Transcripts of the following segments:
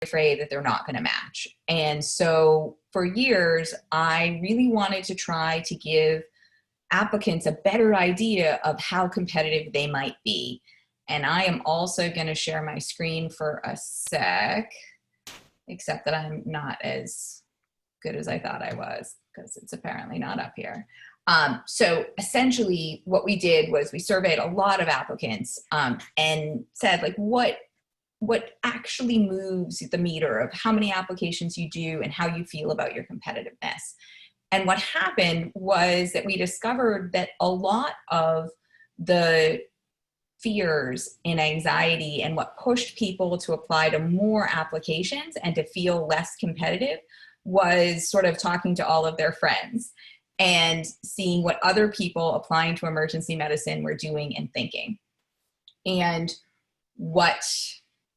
afraid that they're not going to match. And so for years, I really wanted to try to give applicants a better idea of how competitive they might be. And I am also going to share my screen for a sec, except that I'm not as good as I thought I was because it's apparently not up here. So essentially what we did was we surveyed a lot of applicants and said, like, what actually moves the meter of how many applications you do and how you feel about your competitiveness. And what happened was that we discovered that a lot of the fears and anxiety and what pushed people to apply to more applications and to feel less competitive was sort of talking to all of their friends and seeing what other people applying to emergency medicine were doing and thinking. And what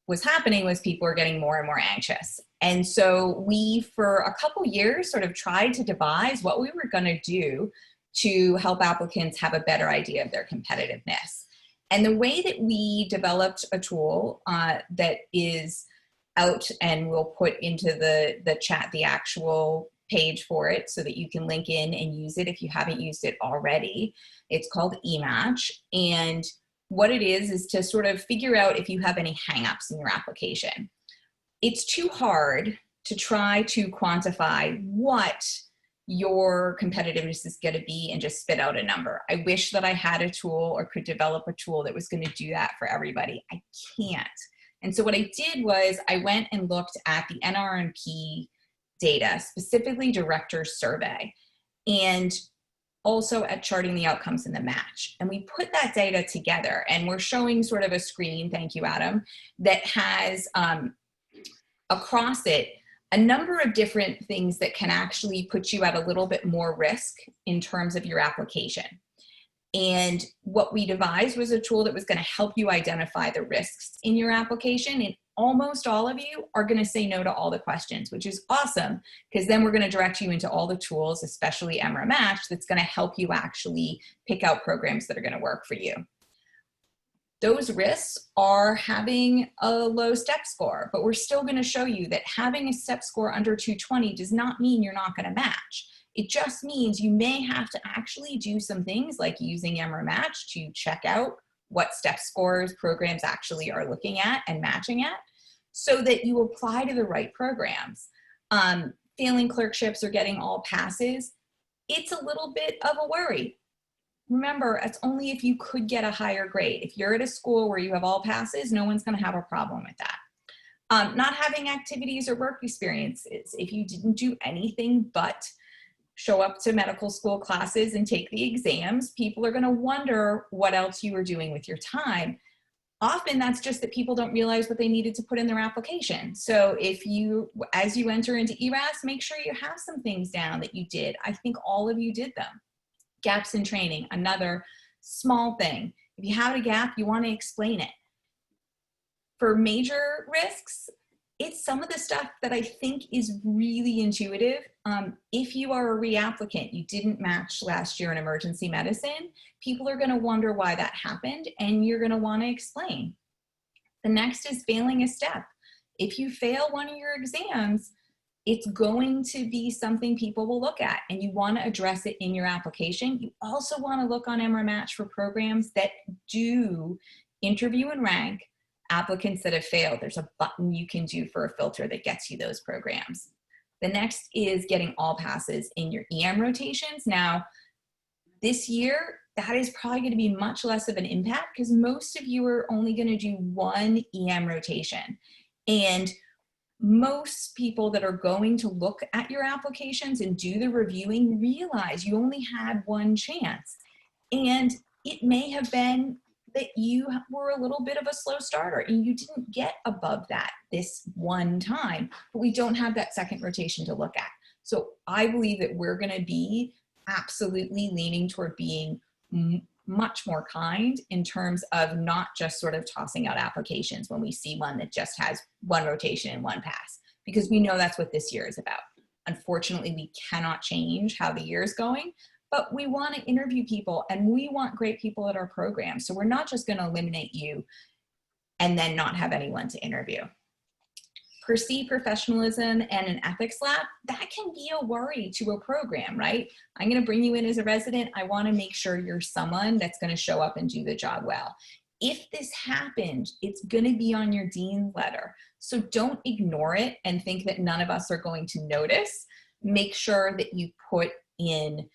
was happening was people were getting more and more anxious. And so we, for a couple years, sort of tried to devise what we were going to do to help applicants have a better idea of their competitiveness. And the way that we developed a tool that is out, and we'll put into the chat the actual page for it so that you can link in and use it if you haven't used it already. It's called EMATCH. And what it is to sort of figure out if you have any hangups in your application. It's too hard to try to quantify what your competitiveness is going to be and just spit out a number. I wish that I had a tool or could develop a tool that was going to do that for everybody. I can't. And so what I did was I went and looked at the NRMP data, specifically director's survey, and also at charting the outcomes in the match. And we put that data together, and we're showing sort of a screen, thank you, Adam, that has across it a number of different things that can actually put you at a little bit more risk in terms of your application. And what we devised was a tool that was going to help you identify the risks in your application. And almost all of you are going to say no to all the questions, which is awesome, because then we're going to direct you into all the tools, especially EMRA Match, that's going to help you actually pick out programs that are going to work for you. Those risks are having a low step score, but we're still going to show you that having a step score under 220 does not mean you're not going to match. It just means you may have to actually do some things like using EMRA Match to check out what step scores programs actually are looking at and matching at so that you apply to the right programs. Failing clerkships or getting all passes, it's a little bit of a worry. Remember, it's only if you could get a higher grade. If you're at a school where you have all passes, no one's going to have a problem with that. Not having activities or work experiences. If you didn't do anything but show up to medical school classes and take the exams, people are going to wonder what else you were doing with your time. Often that's just that people don't realize what they needed to put in their application. So if you, as you enter into ERAS, make sure you have some things down that you did. I think all of you did them. Gaps in training, another small thing. If you have a gap, you want to explain it. For major risks, it's some of the stuff that I think is really intuitive. If you are a reapplicant, you didn't match last year in emergency medicine, people are going to wonder why that happened, and you're going to want to explain. The next is failing a step. If you fail one of your exams, it's going to be something people will look at, and you want to address it in your application. You also want to look on EMRA Match for programs that do interview and rank applicants that have failed. There's a button you can do for a filter that gets you those programs. The next is getting all passes in your EM rotations. Now, this year, that is probably going to be much less of an impact because most of you are only going to do one EM rotation. And most people that are going to look at your applications and do the reviewing realize you only had one chance. And it may have been that you were a little bit of a slow starter and you didn't get above that this one time, but we don't have that second rotation to look at. So I believe that we're going to be absolutely leaning toward being much more kind in terms of not just sort of tossing out applications when we see one that just has one rotation and one pass, because we know that's what this year is about. Unfortunately, we cannot change how the year is going, but we want to interview people and we want great people at our program. So we're not just going to eliminate you and then not have anyone to interview. perceived professionalism and an ethics lab, that can be a worry to a program, right? I'm going to bring you in as a resident. I want to make sure you're someone that's going to show up and do the job well. If this happened, it's going to be on your dean letter. So don't ignore it and think that none of us are going to notice. Make sure that you put in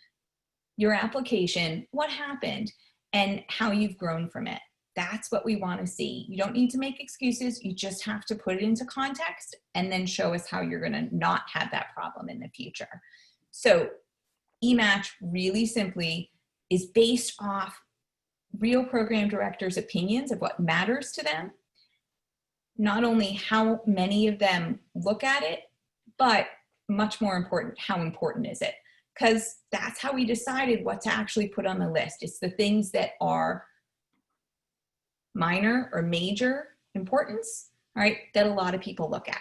your application what happened and how you've grown from it. That's what we want to see. You don't need to make excuses. You just have to put it into context and then show us how you're going to not have that problem in the future. So EMATCH really simply is based off real program directors' opinions of what matters to them. Not only how many of them look at it, but much more important, how important is it? Because that's how we decided what to actually put on the list. It's the things that are minor or major importance, all right, that a lot of people look at.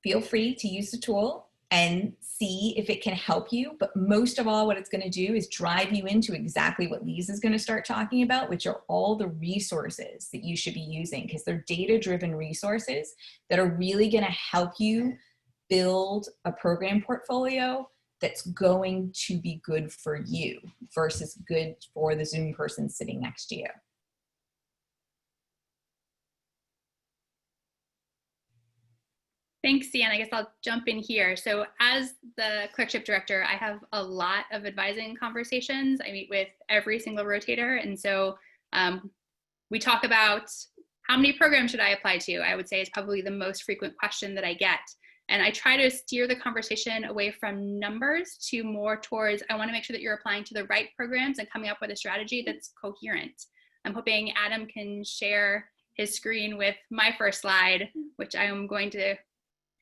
Feel free to use the tool and see if it can help you, but most of all, what it's going to do is drive you into exactly what Liza is going to start talking about, which are all the resources that you should be using, because they're data-driven resources that are really going to help you build a program portfolio that's going to be good for you versus good for the Zoom person sitting next to you. Thanks, Cian. I guess I'll jump in here. So as the clerkship director, I have a lot of advising conversations. I meet with every single rotator. And so we talk about how many programs should I apply to? I would say it's probably the most frequent question that I get. And I try to steer the conversation away from numbers to more towards, I want to make sure that you're applying to the right programs and coming up with a strategy that's coherent. I'm hoping Adam can share his screen with my first slide, which I am going to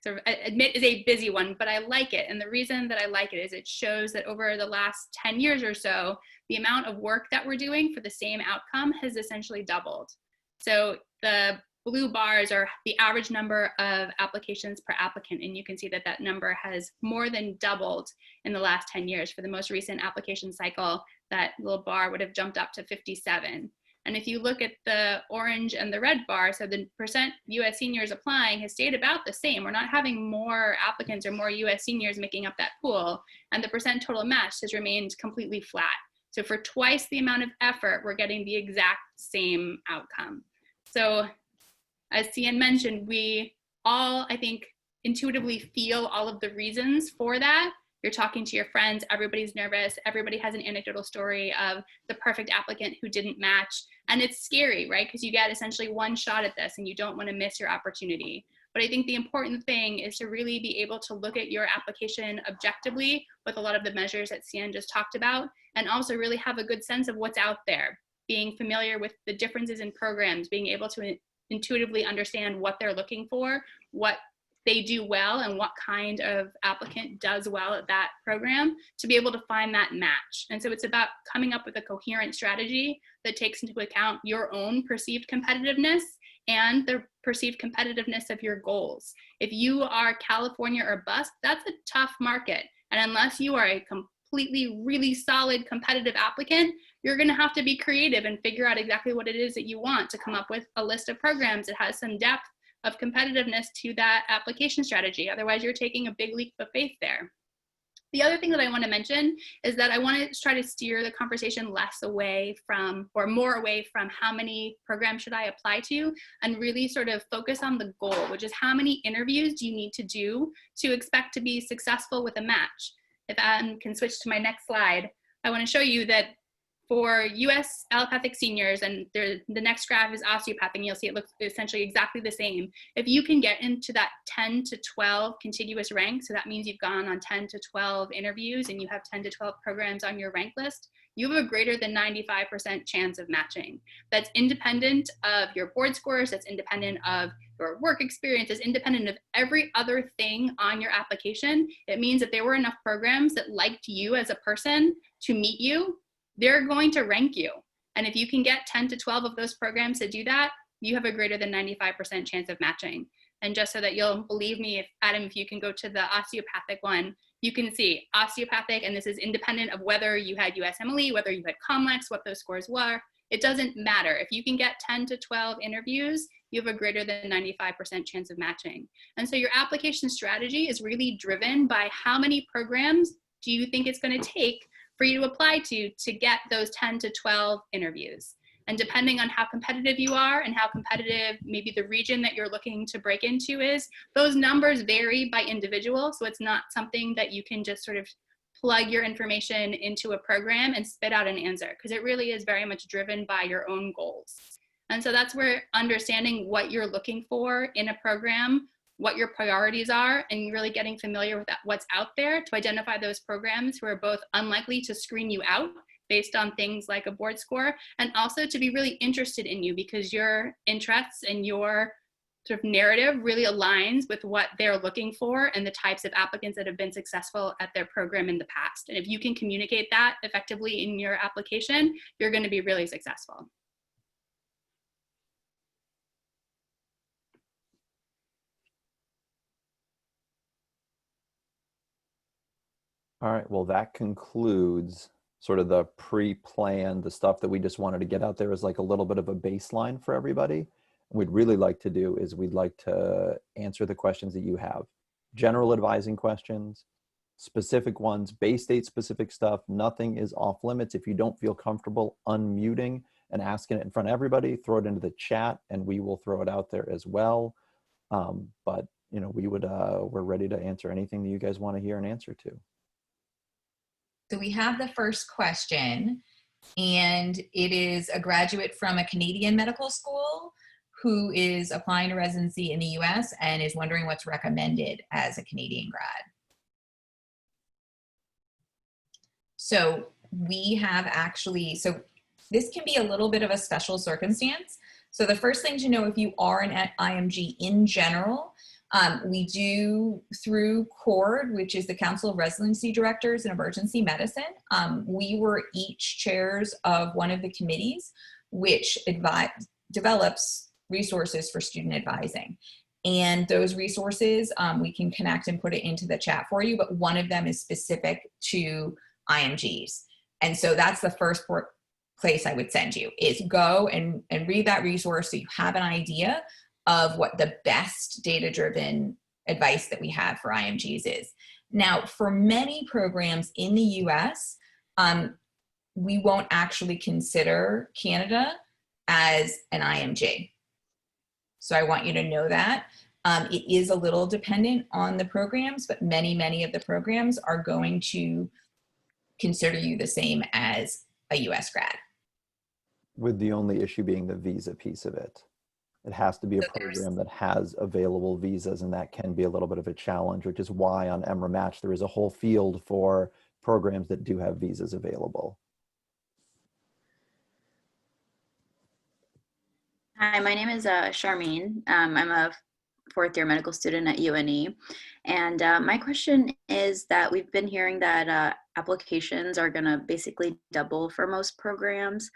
sort of admit is a busy one, but I like it. And the reason that I like it is it shows that over the last 10 years or so, the amount of work that we're doing for the same outcome has essentially doubled. So the blue bars are the average number of applications per applicant. And you can see that that number has more than doubled in the last 10 years. For the most recent application cycle, that little bar would have jumped up to 57. And if you look at the orange and the red bar, so the percent US seniors applying has stayed about the same. We're not having more applicants or more US seniors making up that pool. And the percent total match has remained completely flat. So for twice the amount of effort, we're getting the exact same outcome. So as Cian mentioned, we all, I think, intuitively feel all of the reasons for that. You're talking to your friends, everybody's nervous, everybody has an anecdotal story of the perfect applicant who didn't match. And it's scary, right? Because you get essentially one shot at this and you don't want to miss your opportunity. But I think the important thing is to really be able to look at your application objectively with a lot of the measures that Cian just talked about, and also really have a good sense of what's out there, being familiar with the differences in programs, being able to intuitively understand what they're looking for, what they do well, and what kind of applicant does well at that program to be able to find that match. And so it's about coming up with a coherent strategy that takes into account your own perceived competitiveness and the perceived competitiveness of your goals. If you are California or bust, that's a tough market. And unless you are a completely really solid competitive applicant, you're going to have to be creative and figure out exactly what it is that you want to come up with a list of programs that has some depth of competitiveness to that application strategy. Otherwise, you're taking a big leap of faith there. The other thing that I want to mention is that I want to try to steer the conversation less away from, or more away from, how many programs should I apply to, and really sort of focus on the goal, which is how many interviews do you need to do to expect to be successful with a match. If I can switch to my next slide, I want to show you that for US allopathic seniors, and the next graph is osteopathic, and you'll see it looks essentially exactly the same. If you can get into that 10 to 12 contiguous rank, so that means you've gone on 10 to 12 interviews and you have 10 to 12 programs on your rank list, you have a greater than 95% chance of matching. That's independent of your board scores, that's independent of your work experience, it's independent of every other thing on your application. It means that there were enough programs that liked you as a person to meet you, they're going to rank you. And if you can get 10 to 12 of those programs to do that, you have a greater than 95% chance of matching. And just so that you'll believe me, if Adam, if you can go to the osteopathic one, you can see osteopathic, and this is independent of whether you had USMLE, whether you had COMLEX, what those scores were. It doesn't matter. If you can get 10 to 12 interviews, you have a greater than 95% chance of matching. And so your application strategy is really driven by how many programs do you think it's going to take for you to apply to get those 10 to 12 interviews. And depending on how competitive you are and how competitive maybe the region that you're looking to break into is, those numbers vary by individual. So it's not something that you can just sort of plug your information into a program and spit out an answer, because it really is very much driven by your own goals. And so that's where understanding what you're looking for in a program, what your priorities are, and really getting familiar with what's out there to identify those programs who are both unlikely to screen you out based on things like a board score, and also to be really interested in you because your interests and your sort of narrative really aligns with what they're looking for and the types of applicants that have been successful at their program in the past. And if you can communicate that effectively in your application, you're going to be really successful. All right, well, that concludes sort of the pre-planned, the stuff that we just wanted to get out there as like a little bit of a baseline for everybody. What we'd really like to do is we'd like to answer the questions that you have. General advising questions, specific ones, Baystate specific stuff. Nothing is off limits. If you don't feel comfortable unmuting and asking it in front of everybody, throw it into the chat and we will throw it out there as well. But you know, we're ready to answer anything that you guys want to hear an answer to. So we have the first question, and it is a graduate from a Canadian medical school who is applying to residency in the US and is wondering what's recommended as a Canadian grad. So we have actually, so this can be a little bit of a special circumstance. So the first thing to know, if you are an IMG in general, we do through CORD, which is the Council of Residency Directors in Emergency Medicine. We were each chairs of one of the committees, which develops resources for student advising. And those resources, we can connect and put it into the chat for you, but one of them is specific to IMGs. And so that's the first place I would send you, is go and read that resource so you have an idea of what the best data-driven advice that we have for IMGs is. Now, for many programs in the US, we won't actually consider Canada as an IMG. So I want you to know that. It is a little dependent on the programs, but many of the programs are going to consider you the same as a US grad. With the only issue being the visa piece of it. It has to be a program that has available visas, and that can be a little bit of a challenge, which is why on EMRA Match there is a whole field for programs that do have visas available. Hi, my name is Charmaine. I'm a fourth-year medical student at UNE, and my question is that we've been hearing that applications are going to basically double for most programs.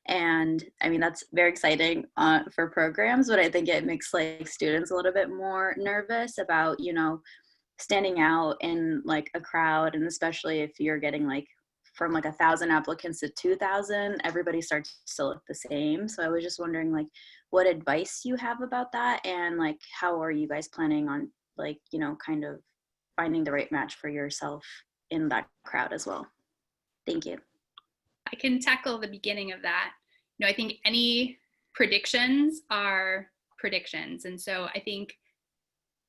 And I mean, that's very exciting for programs, but I think it makes like students a little bit more nervous about, you know, standing out in like a crowd. And especially if you're getting like from like 1,000 applicants to 2,000, everybody starts to look the same. So I was just wondering like what advice you have about that, and like how are you guys planning on like, you know, kind of finding the right match for yourself in that crowd as well. Thank you. I can tackle the beginning of that. You know, I think any predictions are predictions. And so I think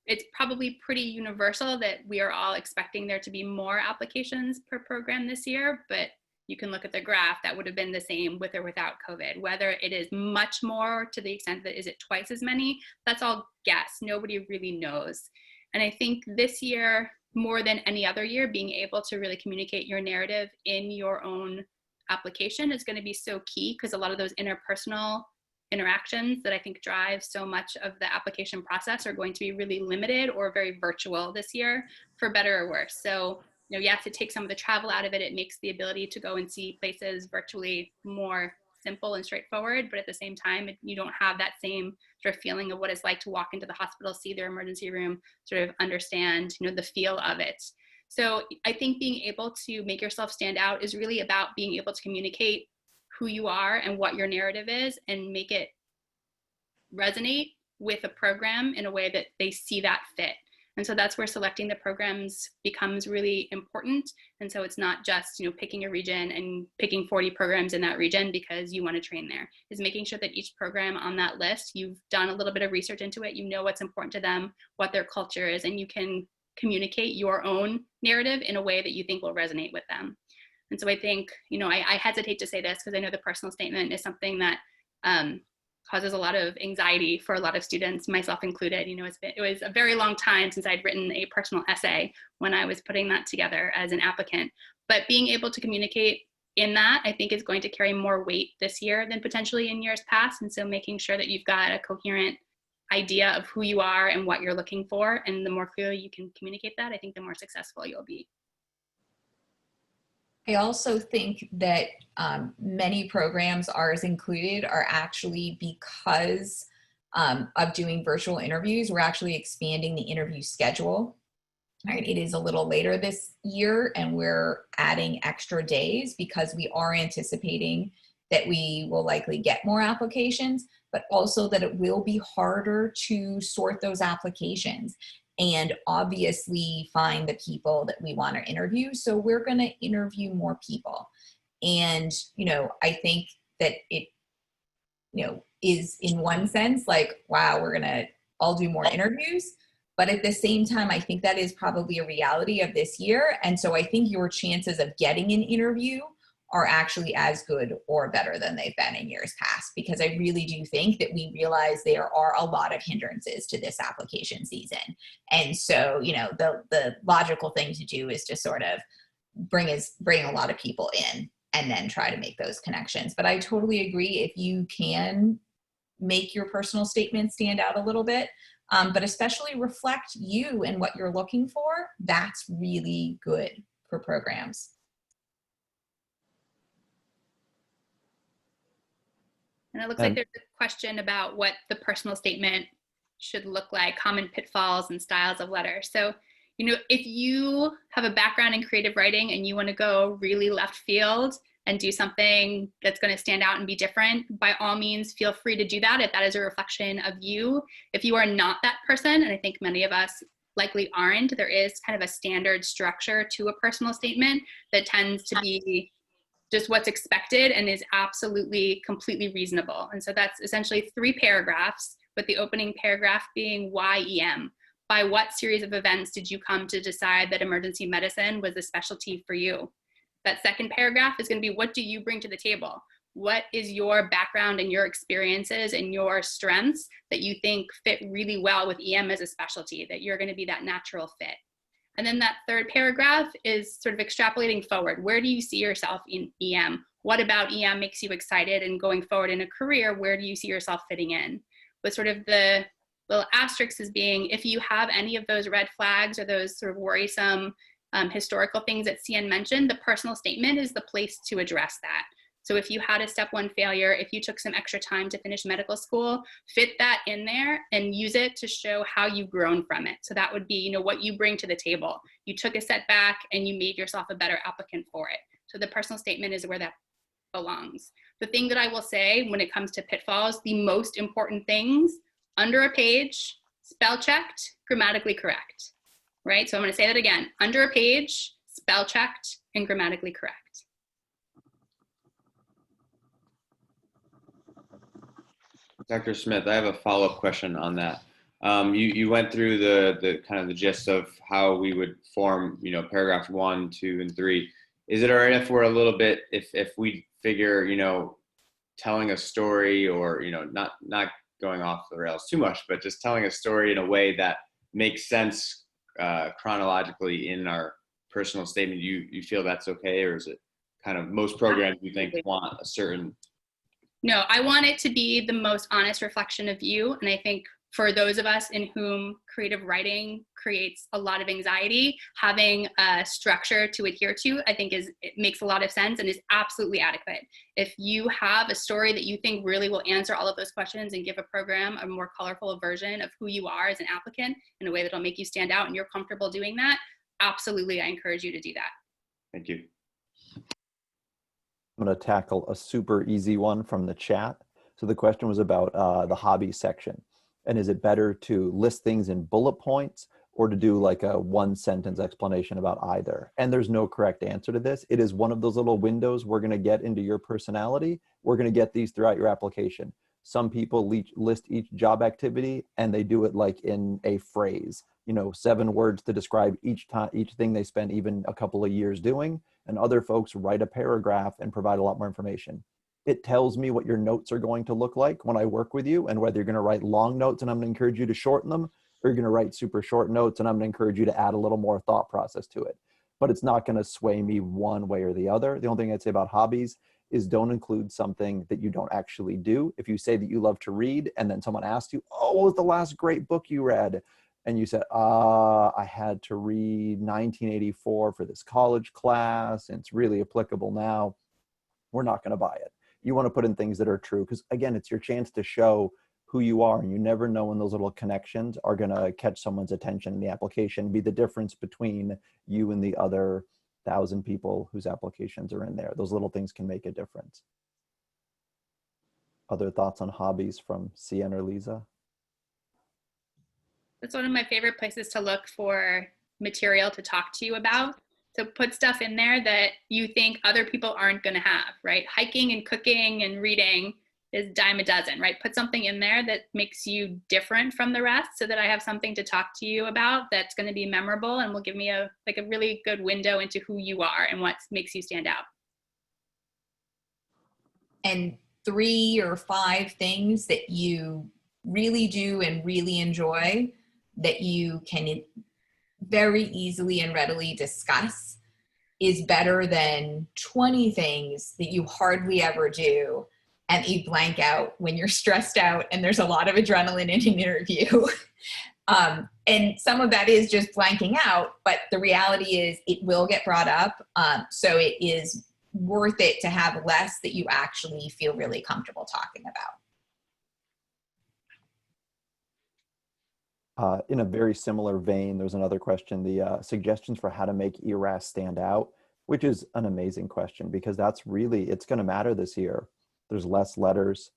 it's probably pretty universal that we are all expecting there to be more applications per program this year, but you can look at the graph, that would have been the same with or without COVID. Whether it is much more to the extent that is it twice as many, that's all guess. Nobody really knows. And I think this year, more than any other year, being able to really communicate your narrative in your own application is going to be so key, because a lot of those interpersonal interactions that I think drive so much of the application process are going to be really limited or very virtual this year, for better or worse. So, you know, yes, it takes some of the travel out of it. It makes the ability to go and see places virtually more simple and straightforward, but at the same time, you don't have that same sort of feeling of what it's like to walk into the hospital, see their emergency room, sort of understand, you know, the feel of it. So I think being able to make yourself stand out is really about being able to communicate who you are and what your narrative is and make it resonate with a program in a way that they see that fit. And so that's where selecting the programs becomes really important. And so it's not just, picking a region and picking 40 programs in that region because you want to train there. Is making sure that each program on that list, you've done a little bit of research into it, you know what's important to them, what their culture is, and you can communicate your own narrative in a way that you think will resonate with them. And so I think, I hesitate to say this because I know the personal statement is something that causes a lot of anxiety for a lot of students, myself included. It was a very long time since I'd written a personal essay when I was putting that together as an applicant. But being able to communicate in that, I think, is going to carry more weight this year than potentially in years past. And so making sure that you've got a coherent idea of who you are and what you're looking for, and the more clearly you can communicate that, I think the more successful you'll be. I also think that many programs, ours included, are actually, because of doing virtual interviews, we're actually expanding the interview schedule. Right? It is a little later this year, and we're adding extra days because we are anticipating that we will likely get more applications, but also that it will be harder to sort those applications and obviously find the people that we want to interview. So we're going to interview more people. And, I think that it, is in one sense like, wow, we're going to all do more interviews. But at the same time, I think that is probably a reality of this year. And so I think your chances of getting an interview are actually as good or better than they've been in years past, because I really do think that we realize there are a lot of hindrances to this application season. And so, the logical thing to do is to sort of bring a lot of people in and then try to make those connections. But I totally agree, if you can make your personal statement stand out a little bit, but especially reflect you and what you're looking for, that's really good for programs. And it looks like there's a question about what the personal statement should look like, common pitfalls and styles of letters. So, if you have a background in creative writing and you want to go really left field and do something that's going to stand out and be different, by all means, feel free to do that if that is a reflection of you. If you are not that person, and I think many of us likely aren't, there is kind of a standard structure to a personal statement that tends to be just what's expected and is absolutely completely reasonable. And so that's essentially 3 paragraphs, with the opening paragraph being why EM? By what series of events did you come to decide that emergency medicine was a specialty for you? That second paragraph is going to be, what do you bring to the table? What is your background and your experiences and your strengths that you think fit really well with EM as a specialty, that you're going to be that natural fit? And then that third paragraph is sort of extrapolating forward. Where do you see yourself in EM? What about EM makes you excited? And going forward in a career, where do you see yourself fitting in? With sort of the little asterisks as being, if you have any of those red flags or those sort of worrisome historical things that CN mentioned, the personal statement is the place to address that. So if you had a step 1 failure, if you took some extra time to finish medical school, fit that in there and use it to show how you've grown from it. So that would be, what you bring to the table. You took a setback and you made yourself a better applicant for it. So the personal statement is where that belongs. The thing that I will say when it comes to pitfalls, the most important things under a page, spell checked, grammatically correct, right? So I'm going to say that again, under a page, spell checked and grammatically correct. Dr. Smith, I have a follow-up question on that. You went through the kind of the gist of how we would form, paragraph 1, 2, and 3. Is it all right if we're a little bit, if we figure, telling a story, or, not going off the rails too much, but just telling a story in a way that makes sense chronologically in our personal statement, you feel that's okay? Or is it kind of, most programs you think want a certain? No, I want it to be the most honest reflection of you. And I think for those of us in whom creative writing creates a lot of anxiety, having a structure to adhere to, I think it makes a lot of sense and is absolutely adequate. If you have a story that you think really will answer all of those questions and give a program a more colorful version of who you are as an applicant in a way that'll make you stand out and you're comfortable doing that, absolutely, I encourage you to do that. Thank you. I'm going to tackle a super easy one from the chat. So the question was about the hobby section. And is it better to list things in bullet points or to do like a one sentence explanation about either? And there's no correct answer to this. It is one of those little windows we're going to get into your personality. We're going to get these throughout your application. Some people list each job activity and they do it like in a phrase, 7 words to describe each thing they spend even a couple of years doing. And other folks write a paragraph and provide a lot more information. It tells me what your notes are going to look like when I work with you, and whether you're going to write long notes and I'm going to encourage you to shorten them, or you're going to write super short notes and I'm going to encourage you to add a little more thought process to it. But it's not going to sway me one way or the other. The only thing I'd say about hobbies is don't include something that you don't actually do. If you say that you love to read and then someone asks you, oh, what was the last great book you read? And you said, I had to read 1984 for this college class and it's really applicable now, we're not going to buy it. You want to put in things that are true because, again, it's your chance to show who you are, and you never know when those little connections are going to catch someone's attention in the application, be the difference between you and the other 1,000 people whose applications are in there. Those little things can make a difference. Other thoughts on hobbies from Cian or Liza? That's one of my favorite places to look for material to talk to you about. So put stuff in there that you think other people aren't going to have, right? Hiking and cooking and reading is dime a dozen, right? Put something in there that makes you different from the rest so that I have something to talk to you about that's going to be memorable and will give me a really good window into who you are and what makes you stand out. And 3 or 5 things that you really do and really enjoy that you can very easily and readily discuss is better than 20 things that you hardly ever do and you blank out when you're stressed out and there's a lot of adrenaline in an interview. And some of that is just blanking out, but the reality is it will get brought up. So it is worth it to have less that you actually feel really comfortable talking about. In a very similar vein, there's another question, the suggestions for how to make ERAS stand out, which is an amazing question because that's really, it's going to matter this year. There's less letters,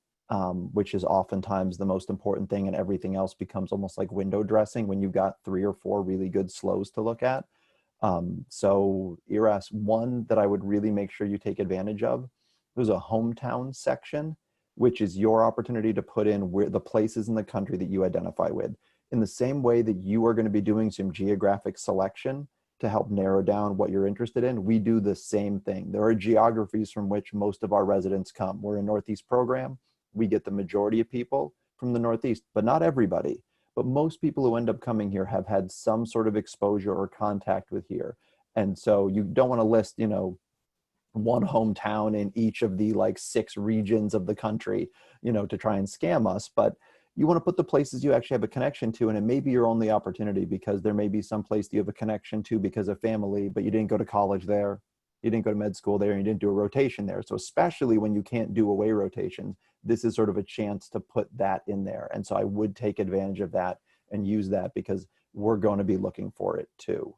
which is oftentimes the most important thing, and everything else becomes almost like window dressing when you've got 3 or 4 really good slows to look at. So ERAS, one that I would really make sure you take advantage of, there's a hometown section, which is your opportunity to put in where the places in the country that you identify with. In the same way that you are going to be doing some geographic selection to help narrow down what you're interested in, we do the same thing. There are geographies from which most of our residents come. We're a Northeast program. We get the majority of people from the Northeast, but not everybody. But most people who end up coming here have had some sort of exposure or contact with here. And so you don't want to list, one hometown in each of the 6 regions of the country, to try and scam us. But you want to put the places you actually have a connection to, and it may be your only opportunity because there may be some place you have a connection to because of family, but you didn't go to college there, you didn't go to med school there, and you didn't do a rotation there. So especially when you can't do away rotations, this is sort of a chance to put that in there. And so I would take advantage of that and use that because we're going to be looking for it too.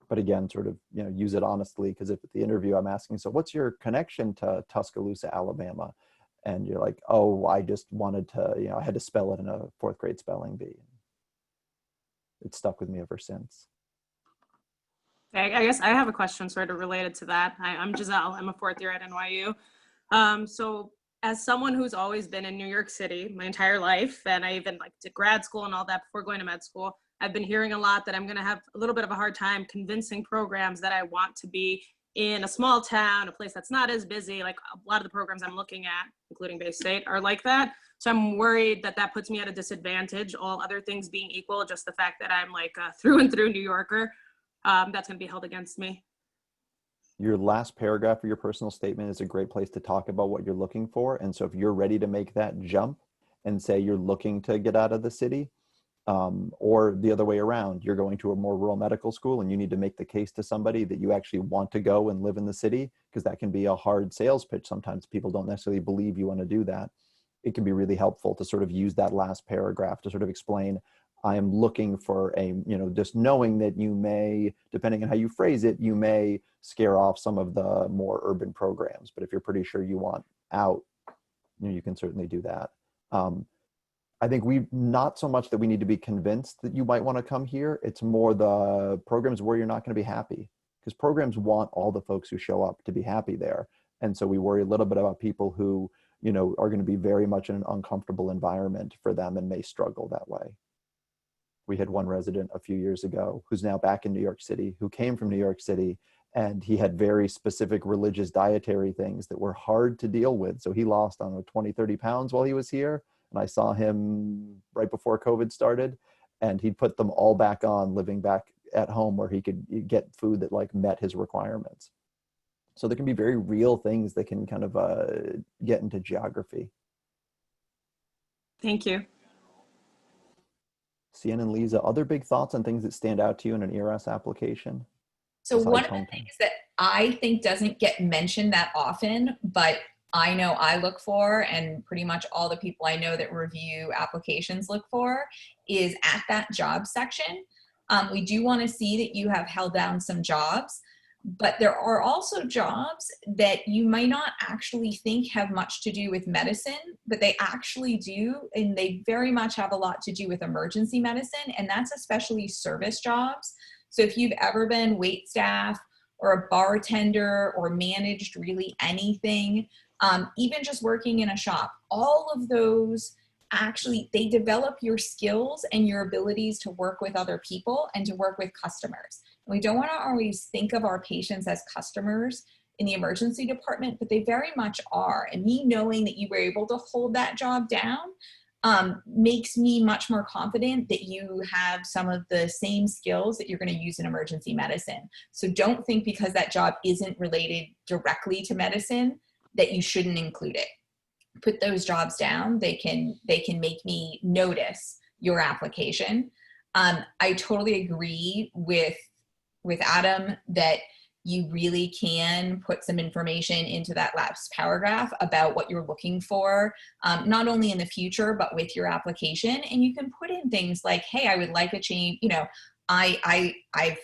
But again, sort of, use it honestly, because if at the interview I'm asking, so what's your connection to Tuscaloosa, Alabama? And you're like, oh, I just wanted to, I had to spell it in a 4th grade spelling bee. It's stuck with me ever since. I guess I have a question sort of related to that. I'm Giselle. I'm a 4th year at NYU. So as someone who's always been in New York City my entire life, and I even did grad school and all that before going to med school, I've been hearing a lot that I'm going to have a little bit of a hard time convincing programs that I want to be in a small town, a place that's not as busy. Like a lot of the programs I'm looking at, including Baystate, are like that. So I'm worried that that puts me at a disadvantage, all other things being equal, just the fact that I'm a through and through New Yorker, that's going to be held against me. Your last paragraph of your personal statement is a great place to talk about what you're looking for. And so if you're ready to make that jump and say you're looking to get out of the city, or the other way around, you're going to a more rural medical school and you need to make the case to somebody that you actually want to go and live in the city, because that can be a hard sales pitch. Sometimes people don't necessarily believe you want to do that. It can be really helpful to sort of use that last paragraph to sort of explain, I am looking for a, just knowing that you may, depending on how you phrase it, you may scare off some of the more urban programs. But if you're pretty sure you want out, you can certainly do that. I think we, not so much that we need to be convinced that you might want to come here. It's more the programs where you're not going to be happy, because programs want all the folks who show up to be happy there. And so we worry a little bit about people who, you know, are going to be very much in an uncomfortable environment for them and may struggle that way. We had one resident a few years ago who's now back in New York City, who came from New York City, and he had very specific religious dietary things that were hard to deal with. So he lost, I don't know, 20, 30 pounds while he was here. And I saw him right before COVID started, and he'd put them all back on, living back at home where he could get food that like met his requirements. So there can be very real things that can kind of get into geography. Thank you. Lucienne and Liza, other big thoughts on things that stand out to you in an ERS application? So one of the things that I think doesn't get mentioned that often, but I know I look for, and pretty much all the people I know that review applications look for, is at that job section. We do want to see that you have held down some jobs, but there are also jobs that you might not actually think have much to do with medicine, but they actually do, and they very much have a lot to do with emergency medicine, and that's especially service jobs. So if you've ever been wait staff or a bartender or managed really anything, even just working in a shop, all of those actually, they develop your skills and your abilities to work with other people and to work with customers. And we don't want to always think of our patients as customers in the emergency department, but they very much are. And me knowing that you were able to hold that job down makes me much more confident that you have some of the same skills that you're going to use in emergency medicine. So don't think because that job isn't related directly to medicine that you shouldn't include it. Put those jobs down. They can make me notice your application. I totally agree with Adam that you really can put some information into that last paragraph about what you're looking for, not only in the future, but with your application. And you can put in things like, hey, I would like a change. You know, I've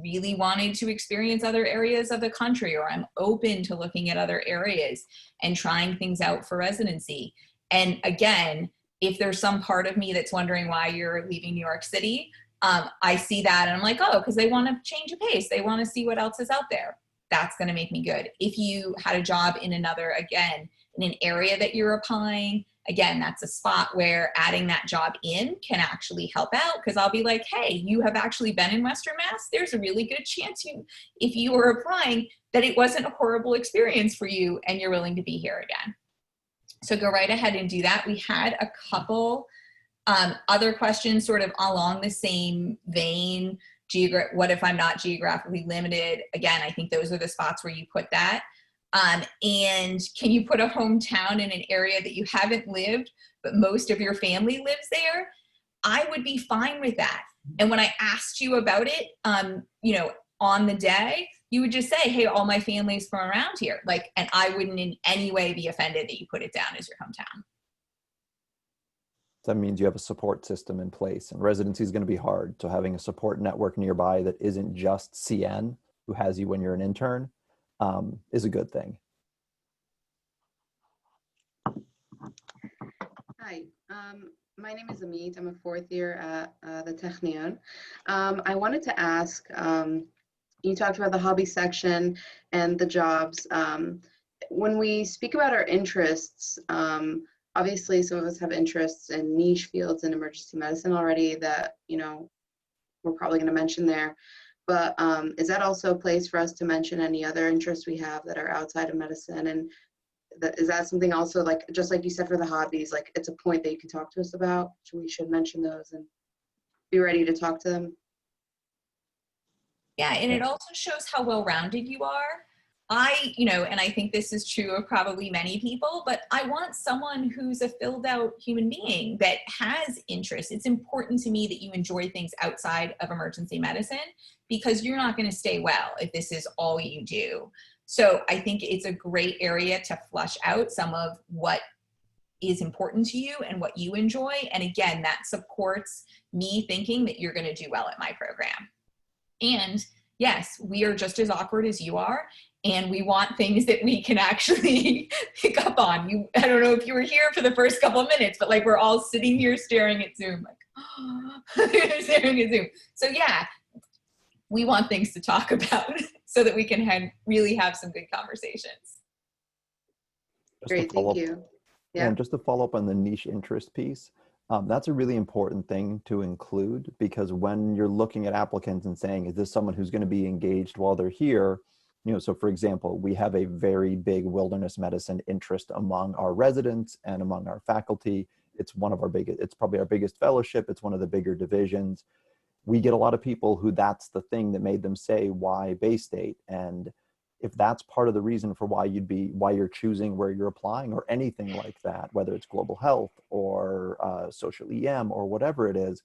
really wanted to experience other areas of the country, or I'm open to looking at other areas and trying things out for residency. And again, if there's some part of me that's wondering why you're leaving New York City, I see that and I'm like, oh, because they want to change a pace. They want to see what else is out there. That's going to make me good. If you had a job in another, again, in an area that you're applying, again, that's a spot where adding that job in can actually help out, because I'll be like, hey, you have actually been in Western Mass. There's a really good chance if you were applying, that it wasn't a horrible experience for you and you're willing to be here again. So go right ahead and do that. We had a couple other questions sort of along the same vein. What if I'm not geographically limited? Again, I think those are the spots where you put that. And can you put a hometown in an area that you haven't lived, but most of your family lives there? I would be fine with that. And when I asked you about it, you know, on the day, you would just say, hey, all my family's from around here. Like, and I wouldn't in any way be offended that you put it down as your hometown. That means you have a support system in place, and residency is going to be hard. So having a support network nearby that isn't just CN, who has you when you're an intern, is a good thing. Hi, my name is Amit. I'm a fourth year at the Technion. I wanted to ask, you talked about the hobby section and the jobs. When we speak about our interests, obviously some of us have interests in niche fields in emergency medicine already that, you know, we're probably going to mention there. But is that also a place for us to mention any other interests we have that are outside of medicine? And is that something also, like, just like you said for the hobbies, like it's a point that you can talk to us about? So we should mention those and be ready to talk to them. Yeah, and it also shows how well-rounded you are. You know, and I think this is true of probably many people, but I want someone who's a filled out human being that has interests. It's important to me that you enjoy things outside of emergency medicine, because you're not going to stay well if this is all you do. So I think it's a great area to flush out some of what is important to you and what you enjoy. And again, that supports me thinking that you're going to do well at my program. And yes, we are just as awkward as you are, and we want things that we can actually pick up on. I don't know if you were here for the first couple of minutes, but like we're all sitting here staring at Zoom, like, staring at Zoom. So yeah, we want things to talk about so that we can really have some good conversations. Great, thank you. Yeah. And just to follow up on the niche interest piece, that's a really important thing to include, because when you're looking at applicants and saying, is this someone who's going to be engaged while they're here? You know, so for example, we have a very big wilderness medicine interest among our residents and among our faculty. It's one of our biggest, it's probably our biggest fellowship. It's one of the bigger divisions. We get a lot of people who that's the thing that made them say, why Baystate? And if that's part of the reason for why you're choosing where you're applying or anything like that, whether it's global health or social EM or whatever it is,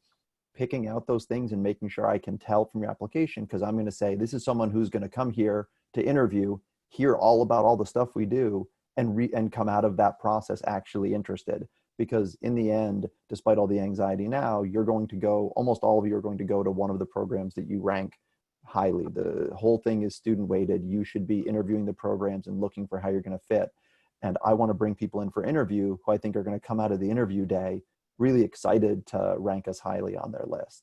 picking out those things and making sure I can tell from your application, because I'm going to say, this is someone who's going to come here to interview, hear all about all the stuff we do, and come out of that process actually interested. Because in the end, despite all the anxiety now, you're going to go, almost all of you are going to go to one of the programs that you rank highly. The whole thing is student weighted. You should be interviewing the programs and looking for how you're going to fit. And I want to bring people in for interview who I think are going to come out of the interview day really excited to rank us highly on their list.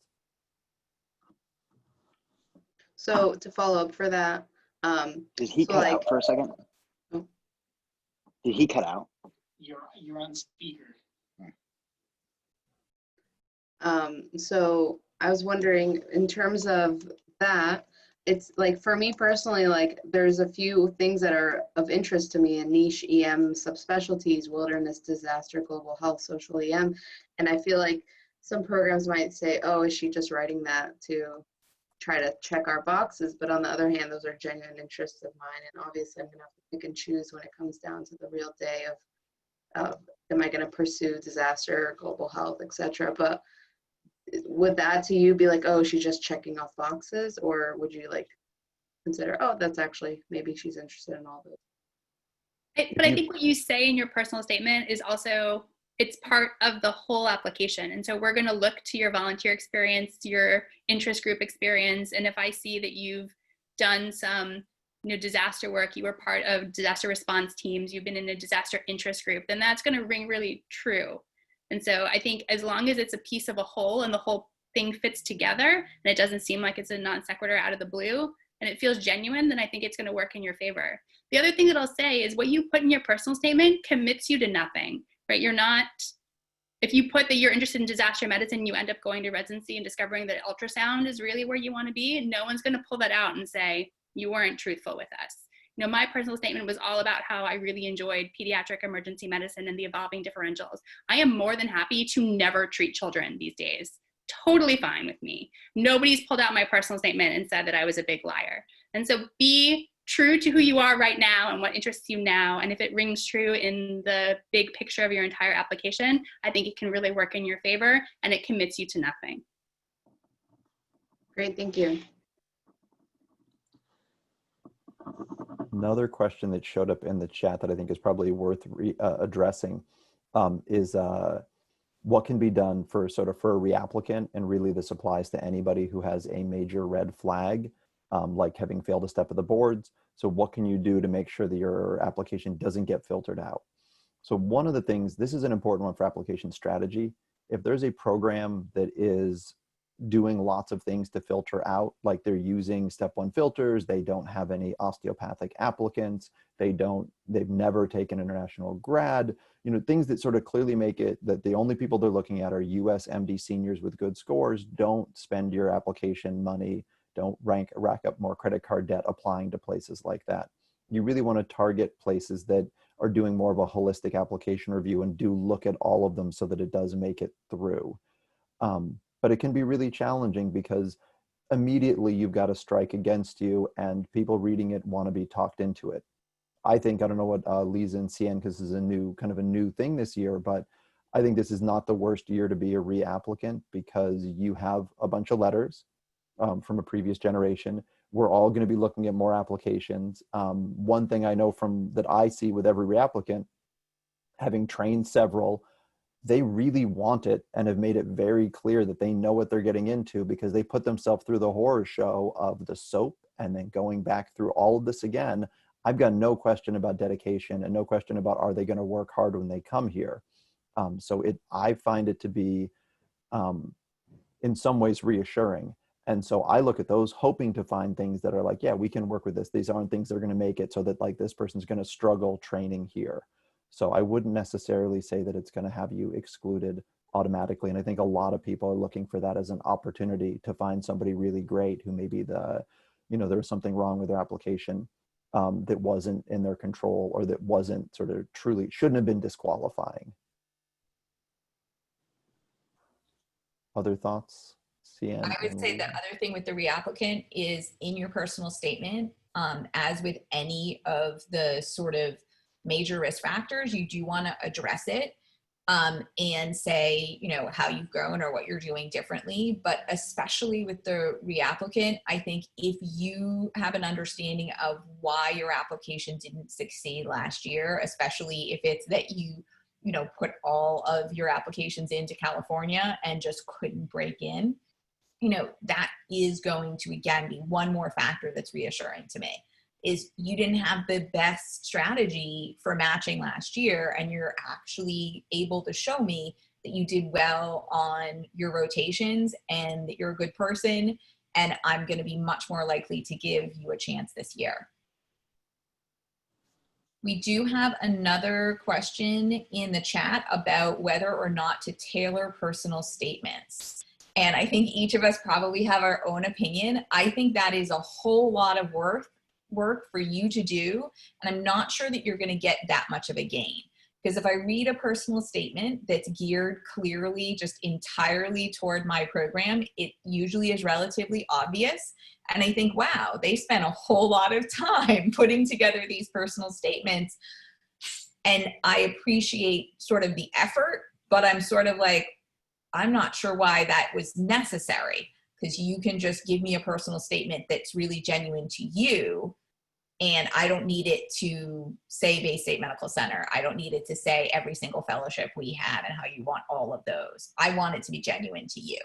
So to follow up for that, did he cut out for a second? Oh. Did he cut out? You're on speaker. So I was wondering, in terms of that, it's like, for me personally, like there's a few things that are of interest to me in niche EM subspecialties: wilderness, disaster, global health, social EM. And I feel like some programs might say, oh, is she just writing that to try to check our boxes? But on the other hand, those are genuine interests of mine. And obviously I'm gonna have to pick and choose when it comes down to the real day of am I gonna pursue disaster, global health, etc. But would that to you be like, oh, she's just checking off boxes? Or would you like consider, oh, that's actually, maybe she's interested in all those? But I think what you say in your personal statement is also, it's part of the whole application. And so we're going to look to your volunteer experience, your interest group experience. And if I see that you've done some disaster work, you were part of disaster response teams, you've been in a disaster interest group, then that's going to ring really true. And so I think as long as it's a piece of a whole and the whole thing fits together and it doesn't seem like it's a non sequitur out of the blue and it feels genuine, then I think it's going to work in your favor. The other thing that I'll say is what you put in your personal statement commits you to nothing, right? You're not, if you put that you're interested in disaster medicine, you end up going to residency and discovering that ultrasound is really where you want to be. No one's going to pull that out and say, you weren't truthful with us. My personal statement was all about how I really enjoyed pediatric emergency medicine and the evolving differentials. I am more than happy to never treat children these days. Totally fine with me. Nobody's pulled out my personal statement and said that I was a big liar. And so be true to who you are right now and what interests you now. And if it rings true in the big picture of your entire application, I think it can really work in your favor and it commits you to nothing. Great, thank you. Another question that showed up in the chat that I think is probably worth addressing is what can be done for a reapplicant, and really this applies to anybody who has a major red flag, like having failed a step of the boards. So what can you do to make sure that your application doesn't get filtered out? So one of the things, this is an important one for application strategy. If there's a program that is doing lots of things to filter out, like they're using step 1 filters, they don't have any osteopathic applicants, they've never taken international grad, things that sort of clearly make it that the only people they're looking at are US MD seniors with good scores. Don't spend your application money, don't rack up more credit card debt applying to places like that. You really want to target places that are doing more of a holistic application review and do look at all of them so that it does make it through. But it can be really challenging because immediately you've got a strike against you and people reading it want to be talked into it. I don't know what Liza and Cian, because this is a new thing this year, but I think this is not the worst year to be a reapplicant because you have a bunch of letters from a previous generation. We're all going to be looking at more applications. One thing I know that I see with every reapplicant, having trained several, they really want it and have made it very clear that they know what they're getting into, because they put themselves through the horror show of the soap and then going back through all of this again. I've got no question about dedication and no question about, are they going to work hard when they come here? So I find it to be in some ways reassuring. And so I look at those hoping to find things that are like, yeah, we can work with this. These aren't things that are going to make it so that like this person's going to struggle training here. So I wouldn't necessarily say that it's going to have you excluded automatically. And I think a lot of people are looking for that as an opportunity to find somebody really great who maybe there was something wrong with their application that wasn't in their control, or that wasn't sort of truly shouldn't have been disqualifying. Other thoughts? Cian? I would say the other thing with the reapplicant is in your personal statement, as with any of the sort of major risk factors, you do want to address it and say, how you've grown or what you're doing differently. But especially with the reapplicant, I think if you have an understanding of why your application didn't succeed last year, especially if it's that you put all of your applications into California and just couldn't break in, that is going to, again, be one more factor that's reassuring to me, is you didn't have the best strategy for matching last year, and you're actually able to show me that you did well on your rotations and that you're a good person, and I'm going to be much more likely to give you a chance this year. We do have another question in the chat about whether or not to tailor personal statements. And I think each of us probably have our own opinion. I think that is a whole lot of work for you to do. And I'm not sure that you're going to get that much of a gain. Because if I read a personal statement that's geared clearly just entirely toward my program, it usually is relatively obvious. And I think, wow, they spent a whole lot of time putting together these personal statements. And I appreciate sort of the effort, but I'm sort of like, I'm not sure why that was necessary, because you can just give me a personal statement that's really genuine to you. And I don't need it to say Baystate Medical Center. I don't need it to say every single fellowship we had and how you want all of those. I want it to be genuine to you.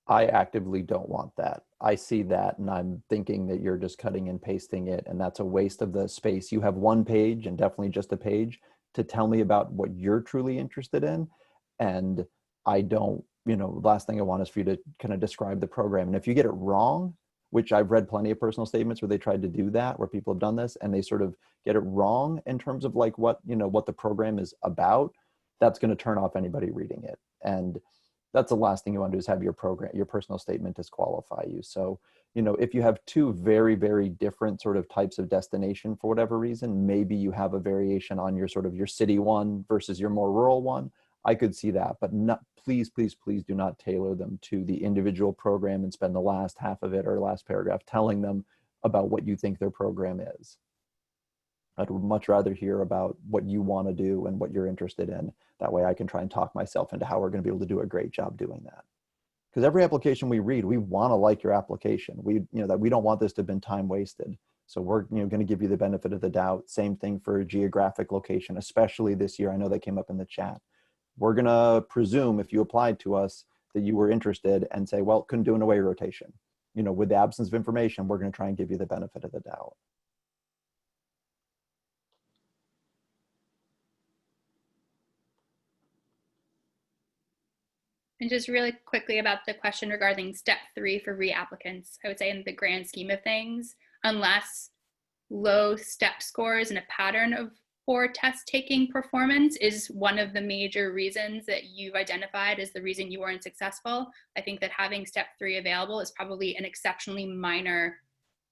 I actively don't want that. I see that and I'm thinking that you're just cutting and pasting it, and that's a waste of the space. You have one page, and definitely just a page, to tell me about what you're truly interested in. And I don't, the last thing I want is for you to kind of describe the program. And if you get it wrong, which I've read plenty of personal statements where they tried to do that, where people have done this and they sort of get it wrong in terms of like what the program is about, that's going to turn off anybody reading it. And that's the last thing you want to do, is have your personal statement disqualify you. So, if you have two very, very different sort of types of destination for whatever reason, maybe you have a variation on your sort of your city one versus your more rural one. I could see that, but please, please, please do not tailor them to the individual program and spend the last half of it or last paragraph telling them about what you think their program is. I'd much rather hear about what you want to do and what you're interested in. That way I can try and talk myself into how we're going to be able to do a great job doing that. Because every application we read, we want to like your application. That we don't want this to have been time wasted. So we're going to give you the benefit of the doubt. Same thing for geographic location, especially this year. I know that came up in the chat. We're going to presume if you applied to us that you were interested and say, well, couldn't do an away rotation. With the absence of information, we're going to try and give you the benefit of the doubt. And just really quickly about the question regarding step 3 for reapplicants, I would say in the grand scheme of things, unless low step scores and a pattern of poor test taking performance is one of the major reasons that you've identified as the reason you weren't successful, I think that having step 3 available is probably an exceptionally minor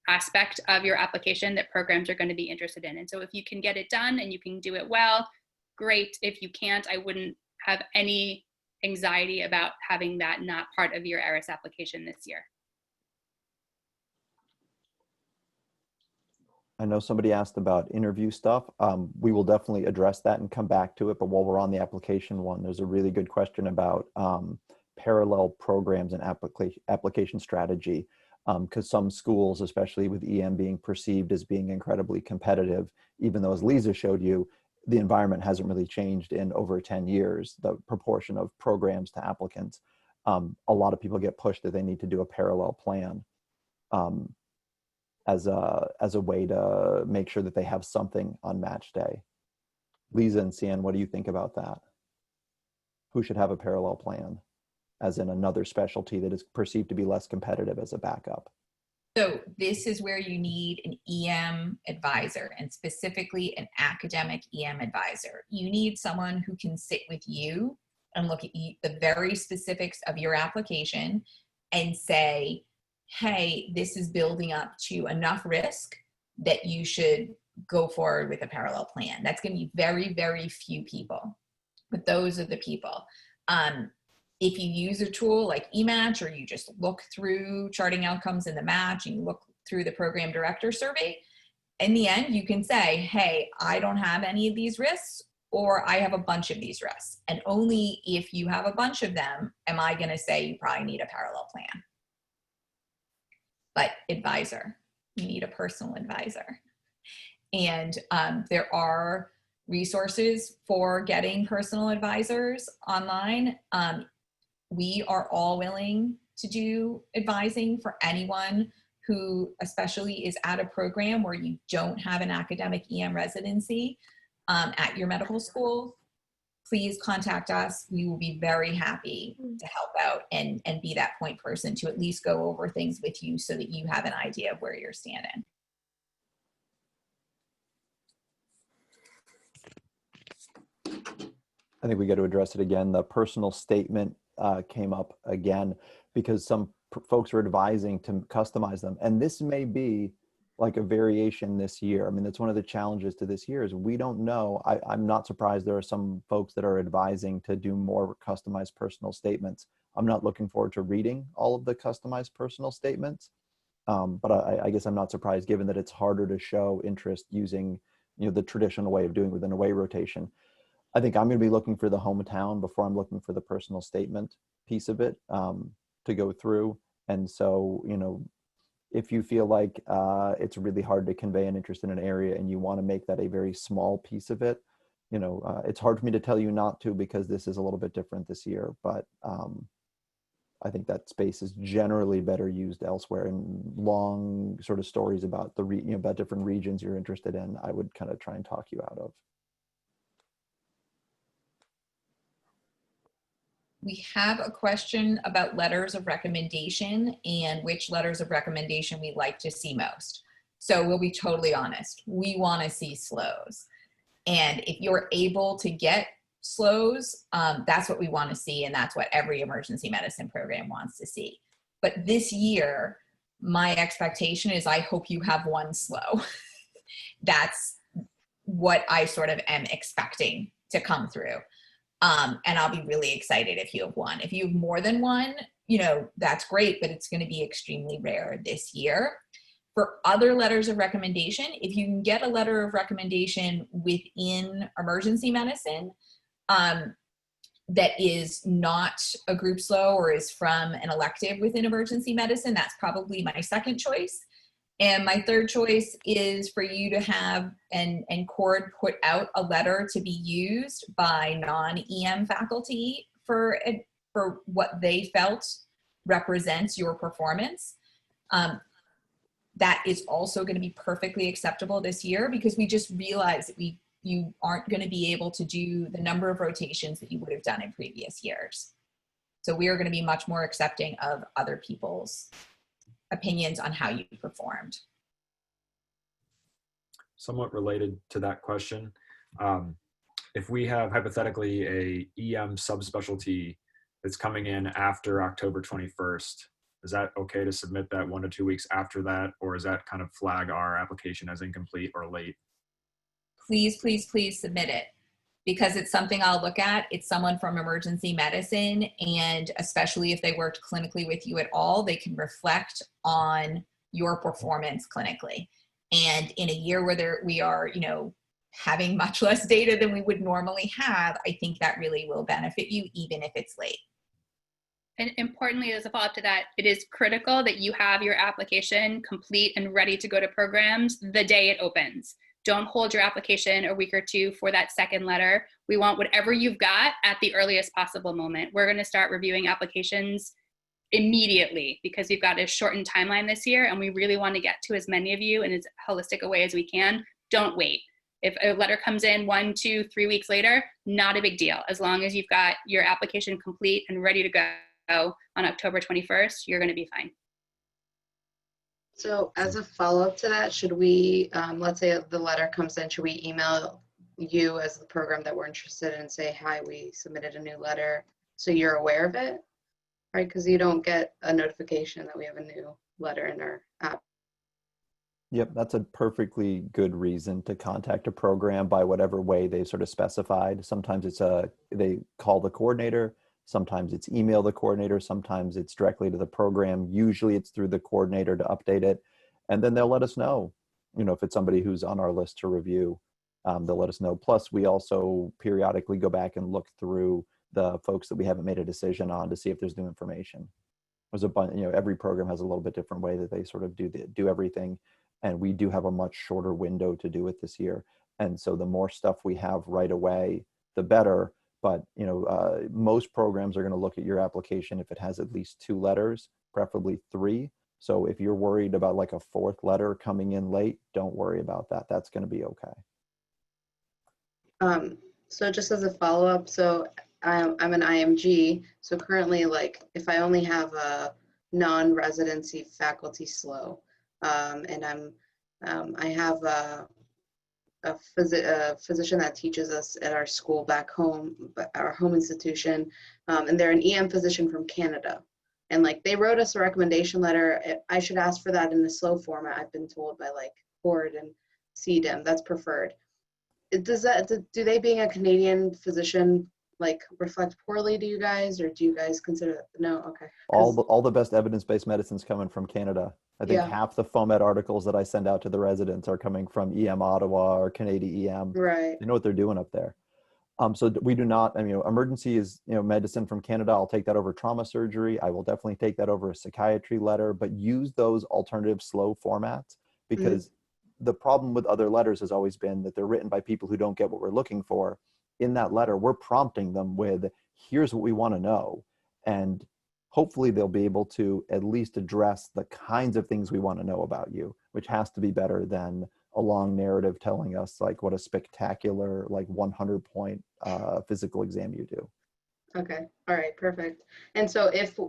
aspect of your application that programs are going to be interested in. And so if you can get it done and you can do it well, great. If you can't, I wouldn't have any anxiety about having that not part of your ARIS application this year. I know somebody asked about interview stuff. We will definitely address that and come back to it. But while we're on the application one, there's a really good question about parallel programs and application strategy. Because some schools, especially with EM being perceived as being incredibly competitive, even though as Liza showed you, the environment hasn't really changed in over 10 years, the proportion of programs to applicants. A lot of people get pushed that they need to do a parallel plan as a way to make sure that they have something on match day. Liza and Cian, what do you think about that? Who should have a parallel plan, as in another specialty that is perceived to be less competitive as a backup? So this is where you need an EM advisor, and specifically an academic EM advisor. You need someone who can sit with you and look at the very specifics of your application and say, hey, this is building up to enough risk that you should go forward with a parallel plan. That's going to be very, very few people, but those are the people. If you use a tool like EMATCH, or you just look through charting outcomes in the match and you look through the program director survey, in the end, you can say, hey, I don't have any of these risks, or I have a bunch of these risks. And only if you have a bunch of them, am I going to say you probably need a parallel plan. But advisor, you need a personal advisor. And there are resources for getting personal advisors online. We are all willing to do advising for anyone who especially is at a program where you don't have an academic EM residency at your medical school. Please contact us. We will be very happy to help out and be that point person to at least go over things with you so that you have an idea of where you're standing. I think we got to address it again. The personal statement came up again because some folks are advising to customize them. And this may be like a variation this year. I mean, that's one of the challenges to this year is we don't know. I'm not surprised there are some folks that are advising to do more customized personal statements. I'm not looking forward to reading all of the customized personal statements. But I guess I'm not surprised given that it's harder to show interest using, the traditional way of doing with an away rotation. I think I'm going to be looking for the hometown before I'm looking for the personal statement piece of it to go through. And so, if you feel like it's really hard to convey an interest in an area and you want to make that a very small piece of it, it's hard for me to tell you not to because this is a little bit different this year. But I think that space is generally better used elsewhere. And long sort of stories about about different regions you're interested in, I would kind of try and talk you out of. We have a question about letters of recommendation and which letters of recommendation we like to see most. So we'll be totally honest. We want to see SLOs. And if you're able to get SLOs, that's what we want to see. And that's what every emergency medicine program wants to see. But this year, my expectation is I hope you have one SLO. That's what I sort of am expecting to come through. And I'll be really excited if you have one. If you have more than one, that's great, but it's going to be extremely rare this year. For other letters of recommendation, if you can get a letter of recommendation within emergency medicine that is not a group SLO or is from an elective within emergency medicine, that's probably my second choice. And my third choice is for you to have and CORD put out a letter to be used by non-EM faculty for what they felt represents your performance. That is also going to be perfectly acceptable this year because we just realized that you aren't going to be able to do the number of rotations that you would have done in previous years. So we are going to be much more accepting of other people's opinions on how you performed. Somewhat related to that question, if we have hypothetically a EM subspecialty that's coming in after October 21st, is that okay to submit that 1 to 2 weeks after that, or is that kind of flag our application as incomplete or late? Please, please, please submit it because it's something I'll look at. It's someone from emergency medicine, and especially if they worked clinically with you at all, they can reflect on your performance clinically. And in a year where we are, having much less data than we would normally have, I think that really will benefit you even if it's late. And importantly, as a follow-up to that, it is critical that you have your application complete and ready to go to programs the day it opens. Don't hold your application a week or two for that second letter. We want whatever you've got at the earliest possible moment. We're going to start reviewing applications immediately because we've got a shortened timeline this year, and we really want to get to as many of you in as holistic a way as we can. Don't wait. If a letter comes in 1, 2, 3 weeks later, not a big deal. As long as you've got your application complete and ready to go on October 21st, you're going to be fine. So as a follow-up to that, should we, let's say the letter comes in, should we email you as the program that we're interested in and say, hi, we submitted a new letter, so you're aware of it, right? Because you don't get a notification that we have a new letter in our app. Yep, that's a perfectly good reason to contact a program by whatever way they've sort of specified. Sometimes it's they call the coordinator, sometimes it's email the coordinator, sometimes it's directly to the program. Usually it's through the coordinator to update it. And then they'll let us know, if it's somebody who's on our list to review, they'll let us know. Plus we also periodically go back and look through the folks that we haven't made a decision on to see if there's new information. There's a bunch, every program has a little bit different way that they sort of do everything. And we do have a much shorter window to do it this year. And so the more stuff we have right away, the better. But, most programs are going to look at your application if it has at least 2 letters, preferably 3. So if you're worried about like a 4th letter coming in late, don't worry about that. That's going to be okay. So just as a follow-up, so I'm an IMG. So currently, like if I only have a non-residency faculty SLO, and I have a physician that teaches us at our school back home, our home institution, and they're an EM physician from Canada. And like they wrote us a recommendation letter. I should ask for that in a SLO format, I've been told by like CORD and CDEM, that's preferred. Do they being a Canadian physician like reflect poorly to you guys, or do you guys consider that? No, okay. All the best evidence-based medicine's coming from Canada. I think half the FOMED articles that I send out to the residents are coming from EM Ottawa or Canadian EM. Right. They know what they're doing up there. So we do not, emergency is, medicine from Canada. I'll take that over trauma surgery. I will definitely take that over a psychiatry letter, but use those alternative SLO formats, because the problem with other letters has always been that they're written by people who don't get what we're looking for. In that letter, we're prompting them with, here's what we want to know. And hopefully they'll be able to at least address the kinds of things we want to know about you, which has to be better than a long narrative telling us like what a spectacular, like 100-point physical exam you do. Okay. All right. Perfect. And so if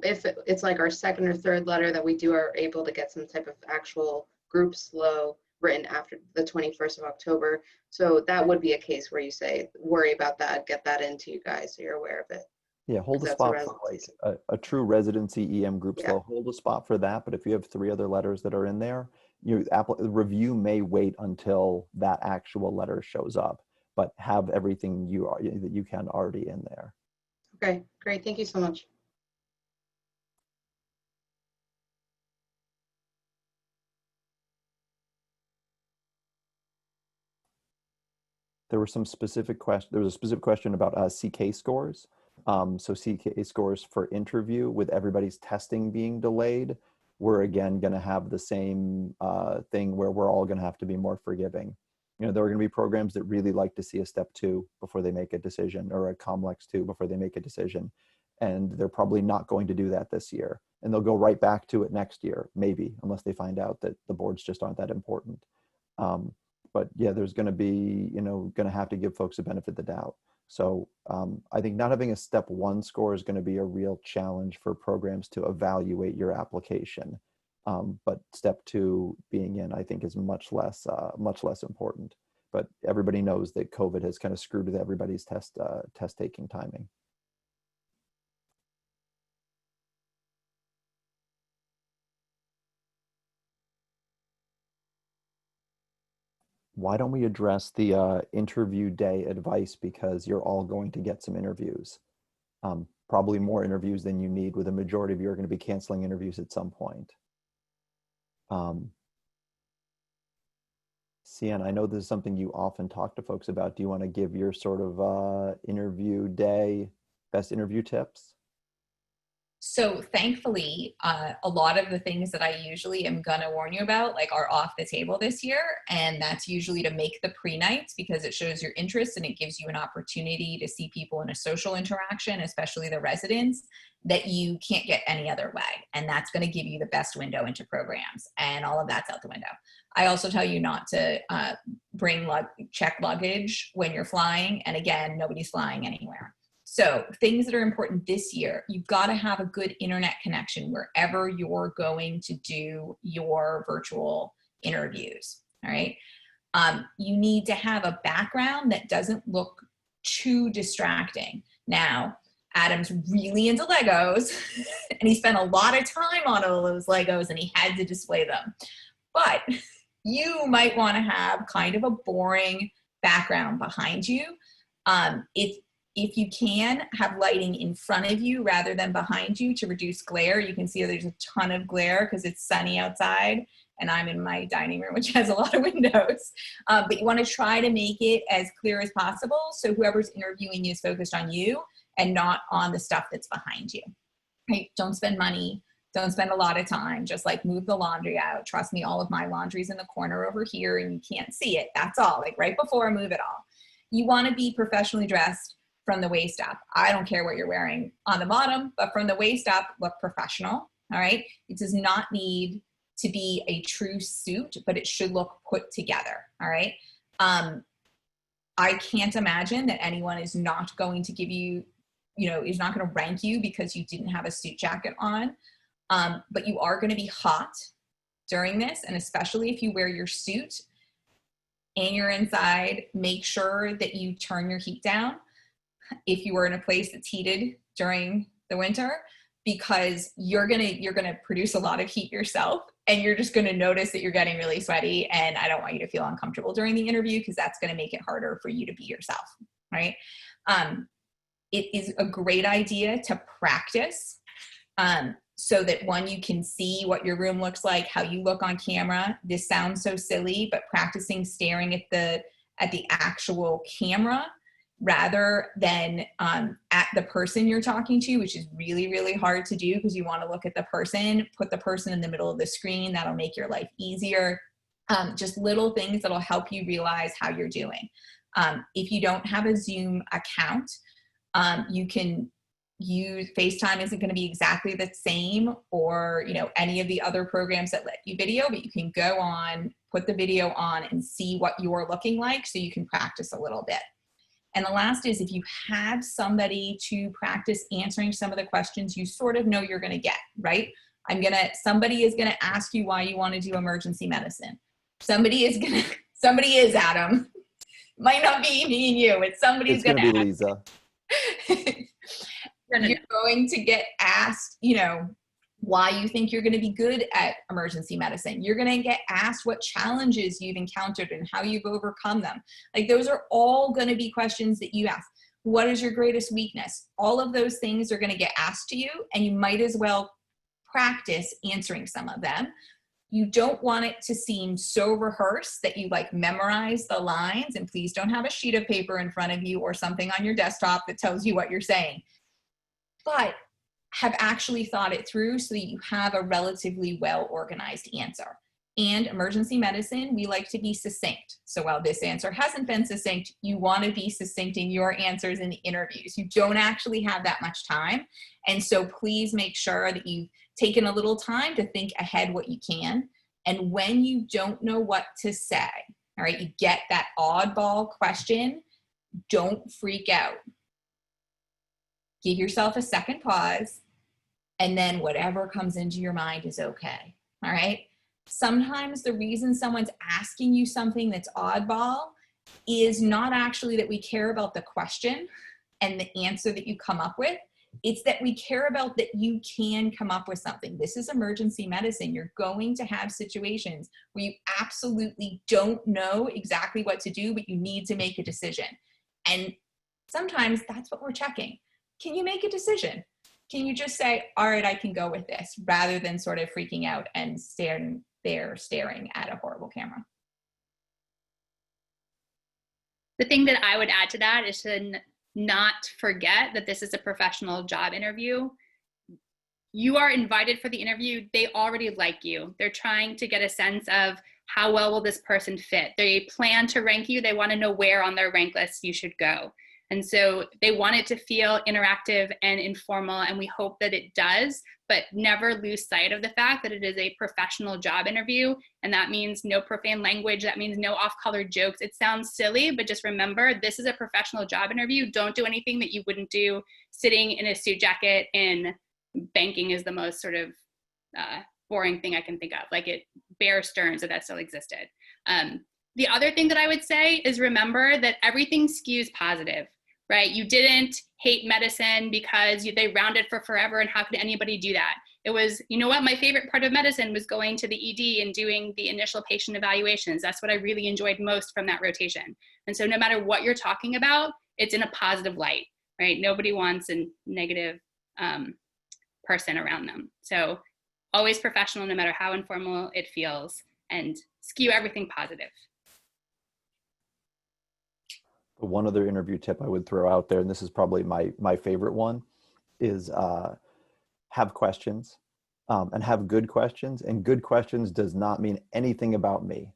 it's like our 2nd or 3rd letter that we are able to get some type of actual group SLO written after the 21st of October. So that would be a case where you say, worry about that, get that into you guys so you're aware of it. Yeah, hold a spot for like a true residency EM group SLO. Hold a spot for that. But if you have 3 other letters that are in there, your review may wait until that actual letter shows up, but have everything that you can already in there. Okay, great. Thank you so much. There were some specific questions. There was a specific question about CK scores. So CK scores for interview, with everybody's testing being delayed, we're again going to have the same thing where we're all going to have to be more forgiving. There are going to be programs that really like to see a step 2 before they make a decision, or a COMLEX 2 before they make a decision. And they're probably not going to do that this year. And they'll go right back to it next year, maybe, unless they find out that the boards just aren't that important. But yeah, there's going to be, going to have to give folks a benefit of the doubt. So I think not having a step 1 score is going to be a real challenge for programs to evaluate your application. But step 2 being in, I think, is much less important. But everybody knows that COVID has kind of screwed with everybody's test taking timing. Why don't we address the interview day advice, because you're all going to get some interviews, probably more interviews than you need, with a majority of you are going to be canceling interviews at some point. Cian, I know this is something you often talk to folks about. Do you want to give your sort of interview day best interview tips? So thankfully, a lot of the things that I usually am gonna warn you about like are off the table this year. And that's usually to make the pre-nights because it shows your interest and it gives you an opportunity to see people in a social interaction, especially the residents, that you can't get any other way. And that's gonna give you the best window into programs, and all of that's out the window. I also tell you not to check luggage when you're flying. And again, nobody's flying anywhere. So things that are important this year, you've got to have a good internet connection wherever you're going to do your virtual interviews, all right? You need to have a background that doesn't look too distracting. Now, Adam's really into Legos and he spent a lot of time on all those Legos and he had to display them. But you might want to have kind of a boring background behind you. If you can, have lighting in front of you rather than behind you to reduce glare. You can see there's a ton of glare because it's sunny outside and I'm in my dining room, which has a lot of windows. But you want to try to make it as clear as possible so whoever's interviewing you is focused on you and not on the stuff that's behind you. Right? Don't spend money. Don't spend a lot of time. Just like move the laundry out. Trust me, all of my laundry's in the corner over here and you can't see it. That's all. Like right before I move it all. You want to be professionally dressed from the waist up. I don't care what you're wearing on the bottom, but from the waist up, look professional, all right? It does not need to be a true suit, but it should look put together, all right? I can't imagine that anyone is not going to give you, is not going to rank you because you didn't have a suit jacket on, but you are going to be hot during this, and especially if you wear your suit and you're inside, make sure that you turn your heat down if you were in a place that's heated during the winter, because you're gonna produce a lot of heat yourself and you're just gonna notice that you're getting really sweaty, and I don't want you to feel uncomfortable during the interview because that's gonna make it harder for you to be yourself, right? It is a great idea to practice so that one, you can see what your room looks like, how you look on camera. This sounds so silly, but practicing staring at the actual camera rather than at the person you're talking to, which is really, really hard to do because you want to look at the person, put the person in the middle of the screen. That'll make your life easier. Just little things that'll help you realize how you're doing. If you don't have a Zoom account, you can use FaceTime. Isn't going to be exactly the same, or any of the other programs that let you video, but you can go on, put the video on and see what you're looking like so you can practice a little bit. And the last is, if you have somebody to practice answering some of the questions you sort of know you're going to get, right? Somebody is going to ask you why you want to do emergency medicine. Somebody is, Adam. Might not be me and you, but somebody's going to be Liza. You're going to get asked, why you think you're going to be good at emergency medicine. You're going to get asked what challenges you've encountered and how you've overcome them. Like, those are all going to be questions that you ask. What is your greatest weakness? All of those things are going to get asked to you, and you might as well practice answering some of them. You don't want it to seem so rehearsed that you memorize the lines, and please don't have a sheet of paper in front of you or something on your desktop that tells you what you're saying. But have actually thought it through so that you have a relatively well-organized answer. And emergency medicine, we like to be succinct. So while this answer hasn't been succinct, you want to be succinct in your answers in the interviews. You don't actually have that much time. And so please make sure that you've taken a little time to think ahead what you can. And when you don't know what to say, all right, you get that oddball question, don't freak out. Give yourself a second pause, and then whatever comes into your mind is okay, all right? Sometimes the reason someone's asking you something that's oddball is not actually that we care about the question and the answer that you come up with. It's that we care about that you can come up with something. This is emergency medicine. You're going to have situations where you absolutely don't know exactly what to do, but you need to make a decision. And sometimes that's what we're checking. Can you make a decision? Can you just say, all right, I can go with this, rather than sort of freaking out and staring at a horrible camera? The thing that I would add to that is to not forget that this is a professional job interview. you are invited for the interview, they already like you. They're trying to get a sense of how well will this person fit. They plan to rank you. They want to know where on their rank list you should go. And so they want it to feel interactive and informal, and we hope that it does, but never lose sight of the fact that it is a professional job interview. And that means no profane language. That means no off-color jokes. It sounds silly, but just remember, this is a professional job interview. Don't do anything that you wouldn't do sitting in a suit jacket in banking is the most sort of boring thing I can think of. Like it Bear Stearns, if that still existed. The other thing that I would say is remember that everything skews positive, right? You didn't hate medicine because they rounded for forever, and how could anybody do that? It was, you know what, my favorite part of medicine was going to the ED and doing the initial patient evaluations. That's what I really enjoyed most from that rotation. And so no matter what you're talking about, it's in a positive light, right? Nobody wants a negative person around them. So always professional, no matter how informal it feels, and skew everything positive. One other interview tip I would throw out there, and this is probably my favorite one, is have questions and have good questions. And good questions does not mean anything about me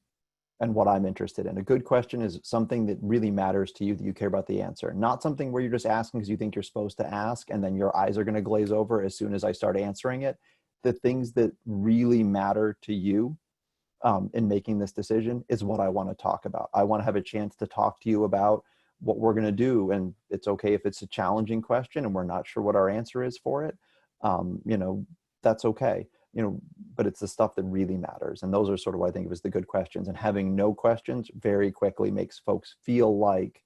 and what I'm interested in. A good question is something that really matters to you, that you care about the answer, not something where you're just asking because you think you're supposed to ask and then your eyes are going to glaze over as soon as I start answering it. The things that really matter to you in making this decision is what I want to talk about. I want to have a chance to talk to you about what we're going to do. And it's okay if it's a challenging question and we're not sure what our answer is for it. You know, that's okay. You know, but it's the stuff that really matters. And those are sort of what I think of as the good questions. And having no questions very quickly makes folks feel like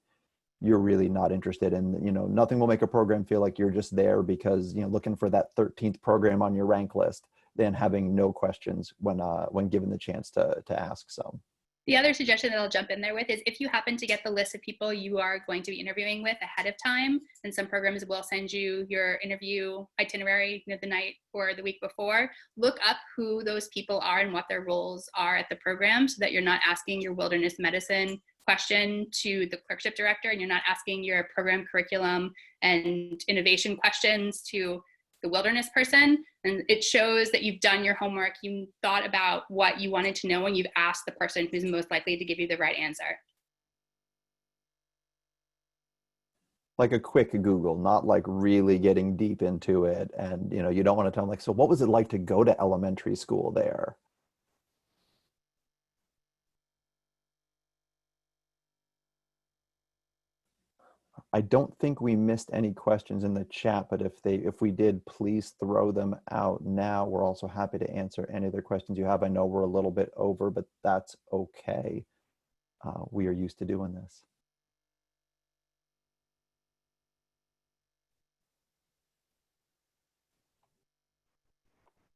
you're really not interested in, you know, nothing will make a program feel like you're just there because, you know, looking for that 13th program on your rank list than having no questions when given the chance to ask some. The other suggestion that I'll jump in there with is if you happen to get the list of people you are going to be interviewing with ahead of time, and some programs will send you your interview itinerary, you know, the night or the week before, look up who those people are and what their roles are at the program so that you're not asking your wilderness medicine question to the clerkship director and you're not asking your program curriculum and innovation questions to the wilderness person. And it shows that you've done your homework, you thought about what you wanted to know, and you've asked the person who's most likely to give you the right answer. Like a quick Google, not like really getting deep into it. And, you know, you don't want to tell them like, so what was it like to go to elementary school there? I don't think we missed any questions in the chat, but if we did, please throw them out now. We're also happy to answer any other questions you have. I know we're a little bit over, but that's okay. We are used to doing this.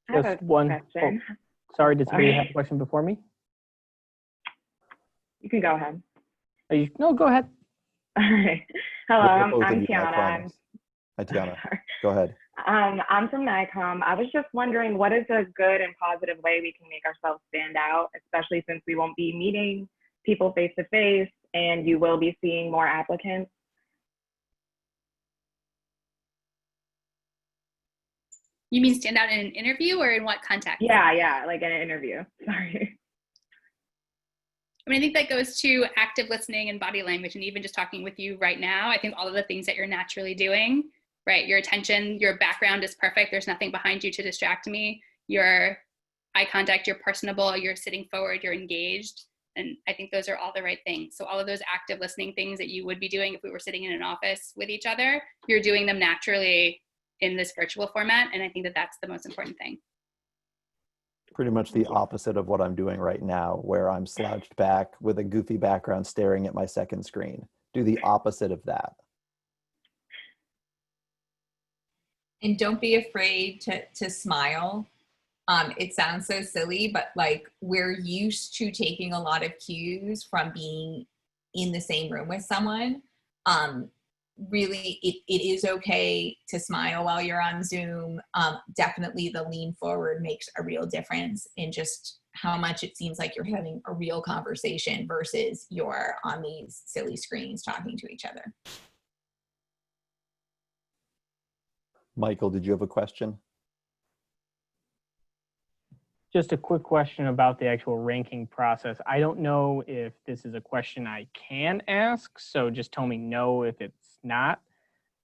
I have one question. Oh, sorry, did somebody have a question before me? You can go ahead. No, go ahead. All right. Hello, I'm Tiana. Hi, Tiana. Go ahead. I'm from NICOM. I was just wondering, what is a good and positive way we can make ourselves stand out, especially since we won't be meeting people face to face and you will be seeing more applicants? You mean stand out in an interview or in what context? Yeah, like in an interview. Sorry. I mean, I think that goes to active listening and body language, and even just talking with you right now. I think all of the things that you're naturally doing, right? Your attention, your background is perfect. There's nothing behind you to distract me. Your eye contact, you're personable, you're sitting forward, you're engaged. And I think those are all the right things. So all of those active listening things that you would be doing if we were sitting in an office with each other, you're doing them naturally in this virtual format. And I think that that's the most important thing. Pretty much the opposite of what I'm doing right now, where I'm slouched back with a goofy background staring at my second screen. Do the opposite of that. And don't be afraid to smile. It sounds so silly, but like we're used to taking a lot of cues from being in the same room with someone. Really, it is okay to smile while you're on Zoom. Definitely the lean forward makes a real difference in just how much it seems like you're having a real conversation versus you're on these silly screens talking to each other. Michael, did you have a question? Just a quick question about the actual ranking process. I don't know if this is a question I can ask, so just tell me no if it's not,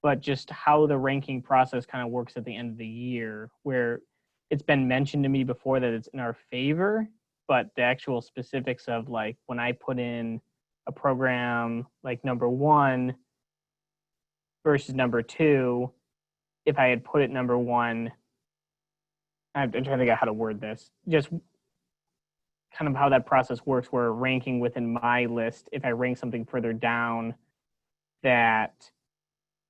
but just how the ranking process kind of works at the end of the year, where it's been mentioned to me before that it's in our favor, but the actual specifics of like when I put in a program like number 1 versus number 2, if I had put it number 1, I'm trying to figure out how to word this. Just kind of how that process works, where ranking within my list, if I rank something further down that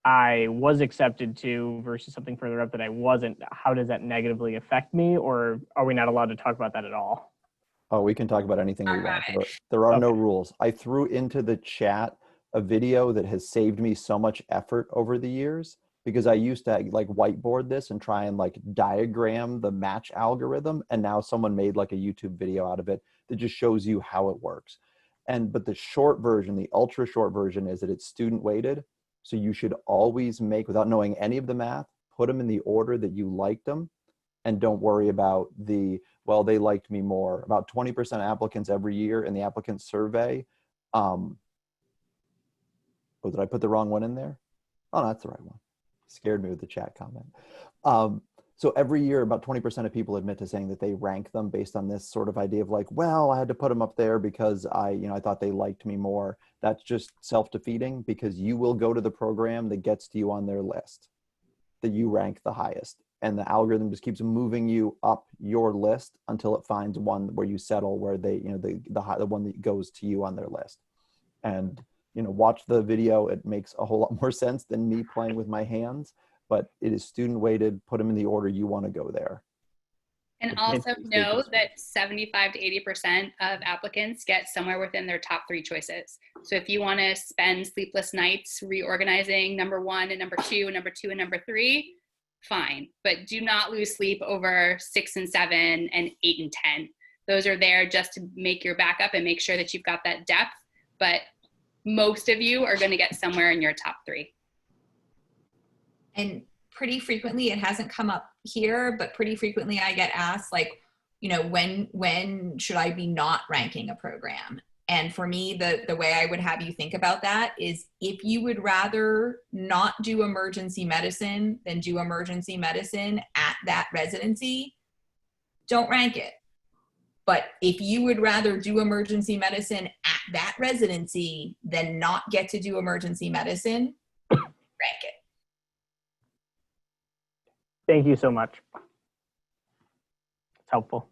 I was accepted to versus something further up that I wasn't, how does that negatively affect me? Or are we not allowed to talk about that at all? Oh, we can talk about anything we want. There are no rules. I threw into the chat a video that has saved me so much effort over the years, because I used to like whiteboard this and try and like diagram the match algorithm. And now someone made like a YouTube video out of it that just shows you how it works. But the short version, the ultra short version, is that it's student weighted. So you should always make, without knowing any of the math, put them in the order that you liked them. And don't worry about well, they liked me more. About 20% applicants every year in the applicant survey. Oh, did I put the wrong one in there? Oh, no, that's the right one. Scared me with the chat comment. So every year, about 20% of people admit to saying that they rank them based on this sort of idea of like, well, I had to put them up there because I thought they liked me more. That's just self-defeating, because you will go to the program that gets to you on their list, that you rank the highest. And the algorithm just keeps moving you up your list until it finds one where you settle, where they, the one that goes to you on their list. And watch the video. It makes a whole lot more sense than me playing with my hands, but it is student weighted. Put them in the order you want to go there. And also know that 75 to 80% of applicants get somewhere within their top 3 choices. So if you want to spend sleepless nights reorganizing number 1 and number 2 and number 2 and number 3, fine. But do not lose sleep over 6 and 7 and 8 and 10. Those are there just to make your backup and make sure that you've got that depth. But most of you are going to get somewhere in your top 3. And pretty frequently, it hasn't come up here, but pretty frequently I get asked like, when should I be not ranking a program? And for me, the way I would have you think about that is, if you would rather not do emergency medicine than do emergency medicine at that residency, don't rank it. But if you would rather do emergency medicine at that residency than not get to do emergency medicine, rank it. Thank you so much. It's helpful.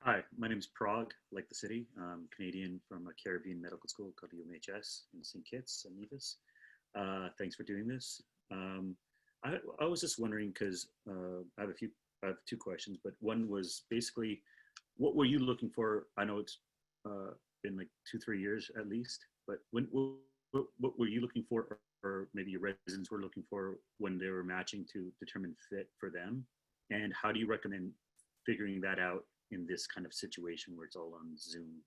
Hi, my name is Prague, like the city. I'm Canadian from a Caribbean medical school called UMHS in St. Kitts and Nevis. Thanks for doing this. I was just wondering, because I have 2 questions, but one was basically, what were you looking for? I know it's been like 2-3 years at least, but what were you looking for, or maybe your residents were looking for when they were matching to determine fit for them? And how do you recommend figuring that out in this kind of situation where it's all on Zoom?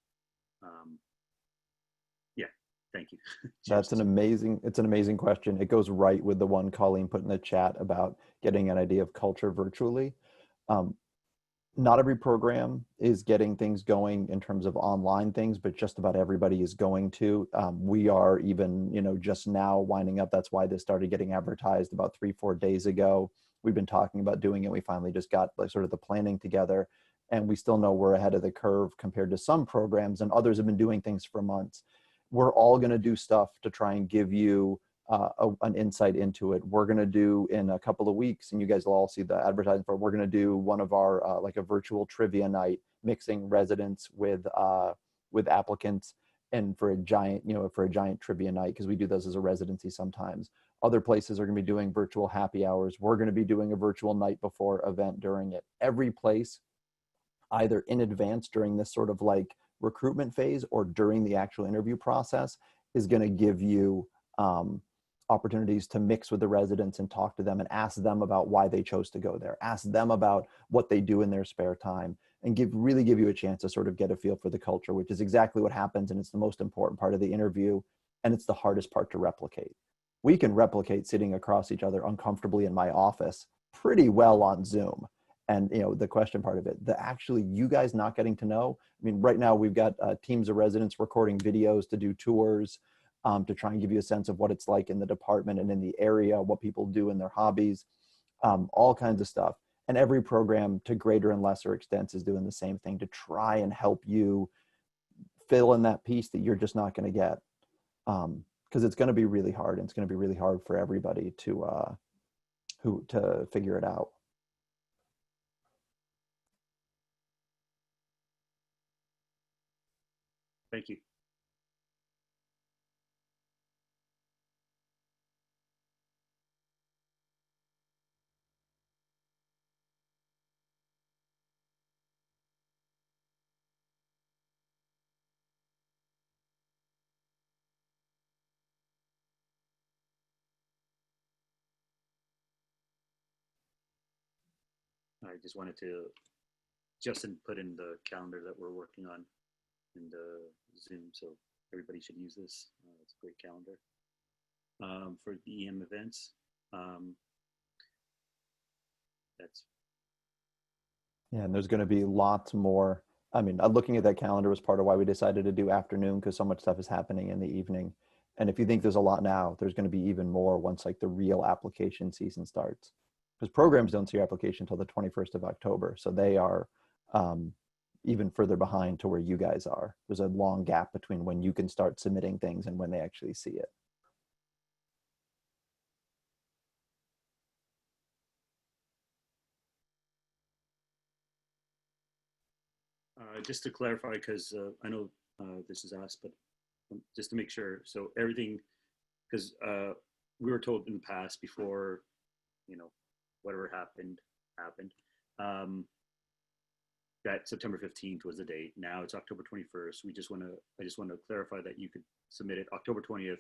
Yeah, thank you. It's an amazing question. It goes right with the one Colleen put in the chat about getting an idea of culture virtually. Not every program is getting things going in terms of online things, but just about everybody is going to. We are even, just now winding up. That's why this started getting advertised about 3-4 days ago. We've been talking about doing it. We finally just got like sort of the planning together, and we still know we're ahead of the curve compared to some programs, and others have been doing things for months. We're all going to do stuff to try and give you an insight into it. We're going to do in a couple of weeks, and you guys will all see the advertising for it, we're going to do one of our like a virtual trivia night, mixing residents with applicants, and for a giant trivia night, because we do those as a residency sometimes. Other places are going to be doing virtual happy hours. We're going to be doing a virtual night before event during it. Every place, either in advance during this sort of like recruitment phase or during the actual interview process, is going to give you opportunities to mix with the residents and talk to them and ask them about why they chose to go there. Ask them about what they do in their spare time, and really give you a chance to sort of get a feel for the culture, which is exactly what happens. And it's the most important part of the interview. And it's the hardest part to replicate. We can replicate sitting across each other uncomfortably in my office pretty well on Zoom. And, you know, the question part of it, the actually you guys not getting to know. I mean, right now we've got teams of residents recording videos to do tours, to try and give you a sense of what it's like in the department and in the area, what people do in their hobbies, all kinds of stuff. And every program to greater and lesser extents is doing the same thing to try and help you fill in that piece that you're just not going to get. Because it's going to be really hard, and it's going to be really hard for everybody to figure it out. Thank you. I just wanted to, Justin put in the calendar that we're working on in the Zoom, so everybody should use this. It's a great calendar. For the EM events, that's. Yeah, and there's going to be lots more. I mean, looking at that calendar was part of why we decided to do afternoon, because so much stuff is happening in the evening. And if you think there's a lot now, there's going to be even more once like the real application season starts. Because programs don't see your application until the 21st of October. So they are even further behind to where you guys are. There's a long gap between when you can start submitting things and when they actually see it. Just to clarify, because I know this is asked, but just to make sure, so everything, because we were told in the past before, you know, whatever happened, that September 15th was the date. Now it's October 21st. I just want to clarify that you could submit it October 20th.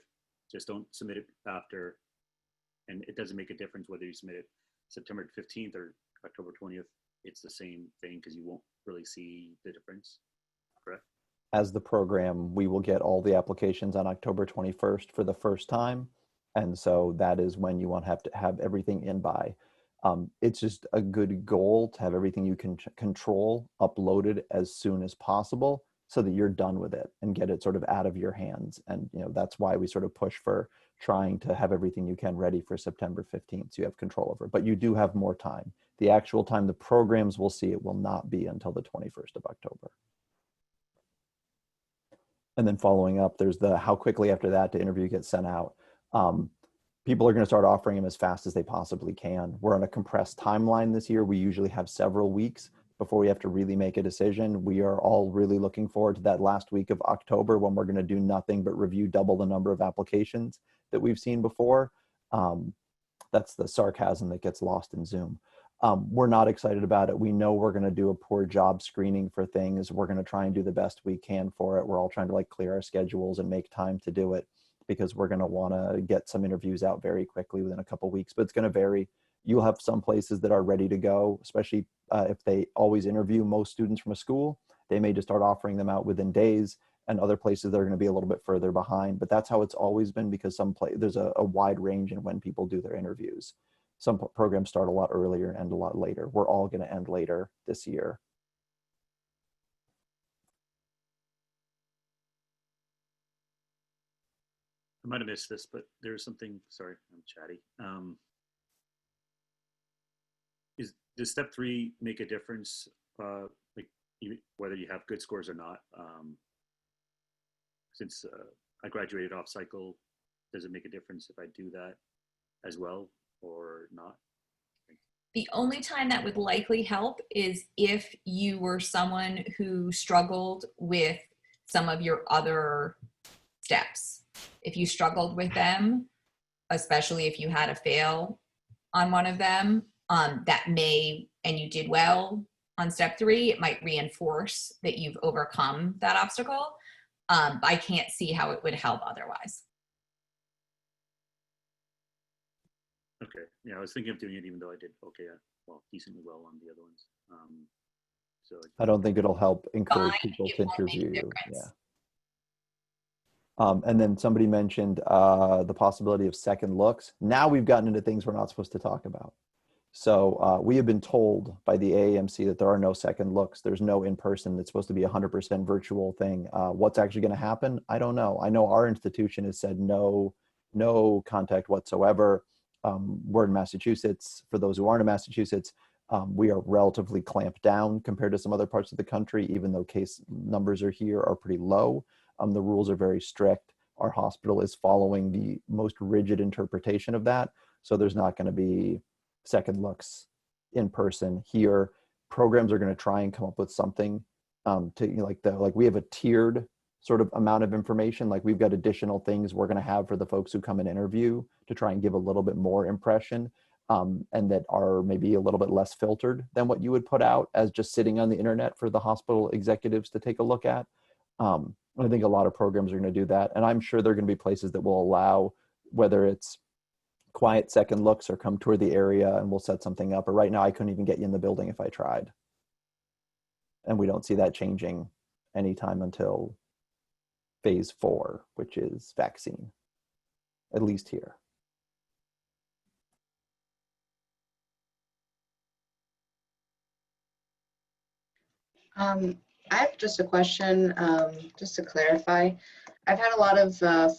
Just don't submit it after, and it doesn't make a difference whether you submit it September 15th or October 20th. It's the same thing because you won't really see the difference, correct? As the program, we will get all the applications on October 21st for the first time. And so that is when you want to have everything in by. It's just a good goal to have everything you can control uploaded as soon as possible so that you're done with it and get it sort of out of your hands. And, you know, that's why we sort of push for trying to have everything you can ready for September 15th so you have control over it. But you do have more time. The actual time the programs will see it will not be until the 21st of October. And then following up, there's the how quickly after that the interview gets sent out. People are going to start offering them as fast as they possibly can. We're on a compressed timeline this year. We usually have several weeks before we have to really make a decision. We are all really looking forward to that last week of October when we're going to do nothing but review double the number of applications that we've seen before. That's the sarcasm that gets lost in Zoom. We're not excited about it. We know we're going to do a poor job screening for things. We're going to try and do the best we can for it. We're all trying to like clear our schedules and make time to do it because we're going to want to get some interviews out very quickly within a couple of weeks, but it's going to vary. You'll have some places that are ready to go, especially if they always interview most students from a school. They may just start offering them out within days, and other places that are going to be a little bit further behind. But that's how it's always been because there's a wide range in when people do their interviews. Some programs start a lot earlier and end a lot later. We're all going to end later this year. I might have missed this, but there's something, sorry, I'm chatty. Does step 3 make a difference, like whether you have good scores or not? Since I graduated off cycle, does it make a difference if I do that as well or not? The only time that would likely help is if you were someone who struggled with some of your other steps. If you struggled with them, especially if you had a fail on one of them, that may, and you did well on step 3, it might reinforce that you've overcome that obstacle. I can't see how it would help otherwise. Okay, yeah, I was thinking of doing it even though I did okay, well, decently well on the other ones. So I don't think it'll help encourage people to interview you. Yeah. And then somebody mentioned the possibility of second looks. Now we've gotten into things we're not supposed to talk about. So we have been told by the AAMC that there are no second looks. There's no in-person. It's supposed to be a 100% virtual thing. What's actually going to happen? I don't know. I know our institution has said no contact whatsoever. We're in Massachusetts. For those who aren't in Massachusetts, we are relatively clamped down compared to some other parts of the country, even though case numbers here are pretty low. The rules are very strict. Our hospital is following the most rigid interpretation of that. So there's not going to be second looks in person here. Programs are going to try and come up with something like we have a tiered sort of amount of information. Like we've got additional things we're going to have for the folks who come and interview to try and give a little bit more impression, and that are maybe a little bit less filtered than what you would put out as just sitting on the internet for the hospital executives to take a look at. I think a lot of programs are going to do that. And I'm sure there are going to be places that will allow, whether it's quiet second looks or come tour the area and we'll set something up. But right now I couldn't even get you in the building if I tried. And we don't see that changing anytime until phase 4, which is vaccine, at least here. I have just a question, just to clarify. I've had a lot of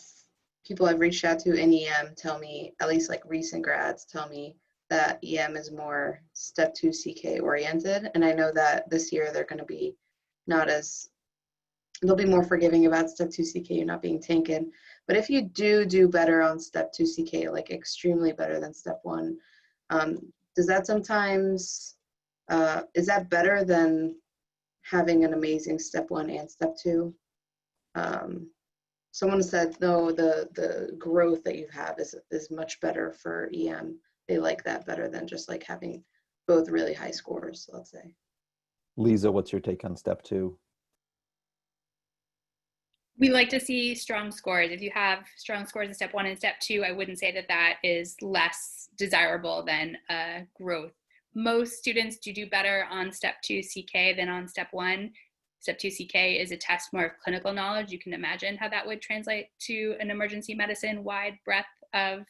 people I've reached out to in EM tell me, at least like recent grads, tell me that EM is more step 2 CK oriented. And I know that this year they're going to be they'll be more forgiving about step 2 CK, you're not being taken. But if you do better on step 2 CK, like extremely better than step 1, does that sometimes, is that better than having an amazing step 1 and step 2? Someone said, no, the growth that you have is much better for EM. They like that better than just like having both really high scores, let's say. Liza, what's your take on step 2? We like to see strong scores. If you have strong scores in step 1 and step 2, I wouldn't say that that is less desirable than growth. Most students do better on step 2 CK than on step 1. Step 2 CK is a test more of clinical knowledge. You can imagine how that would translate to an emergency medicine wide breadth of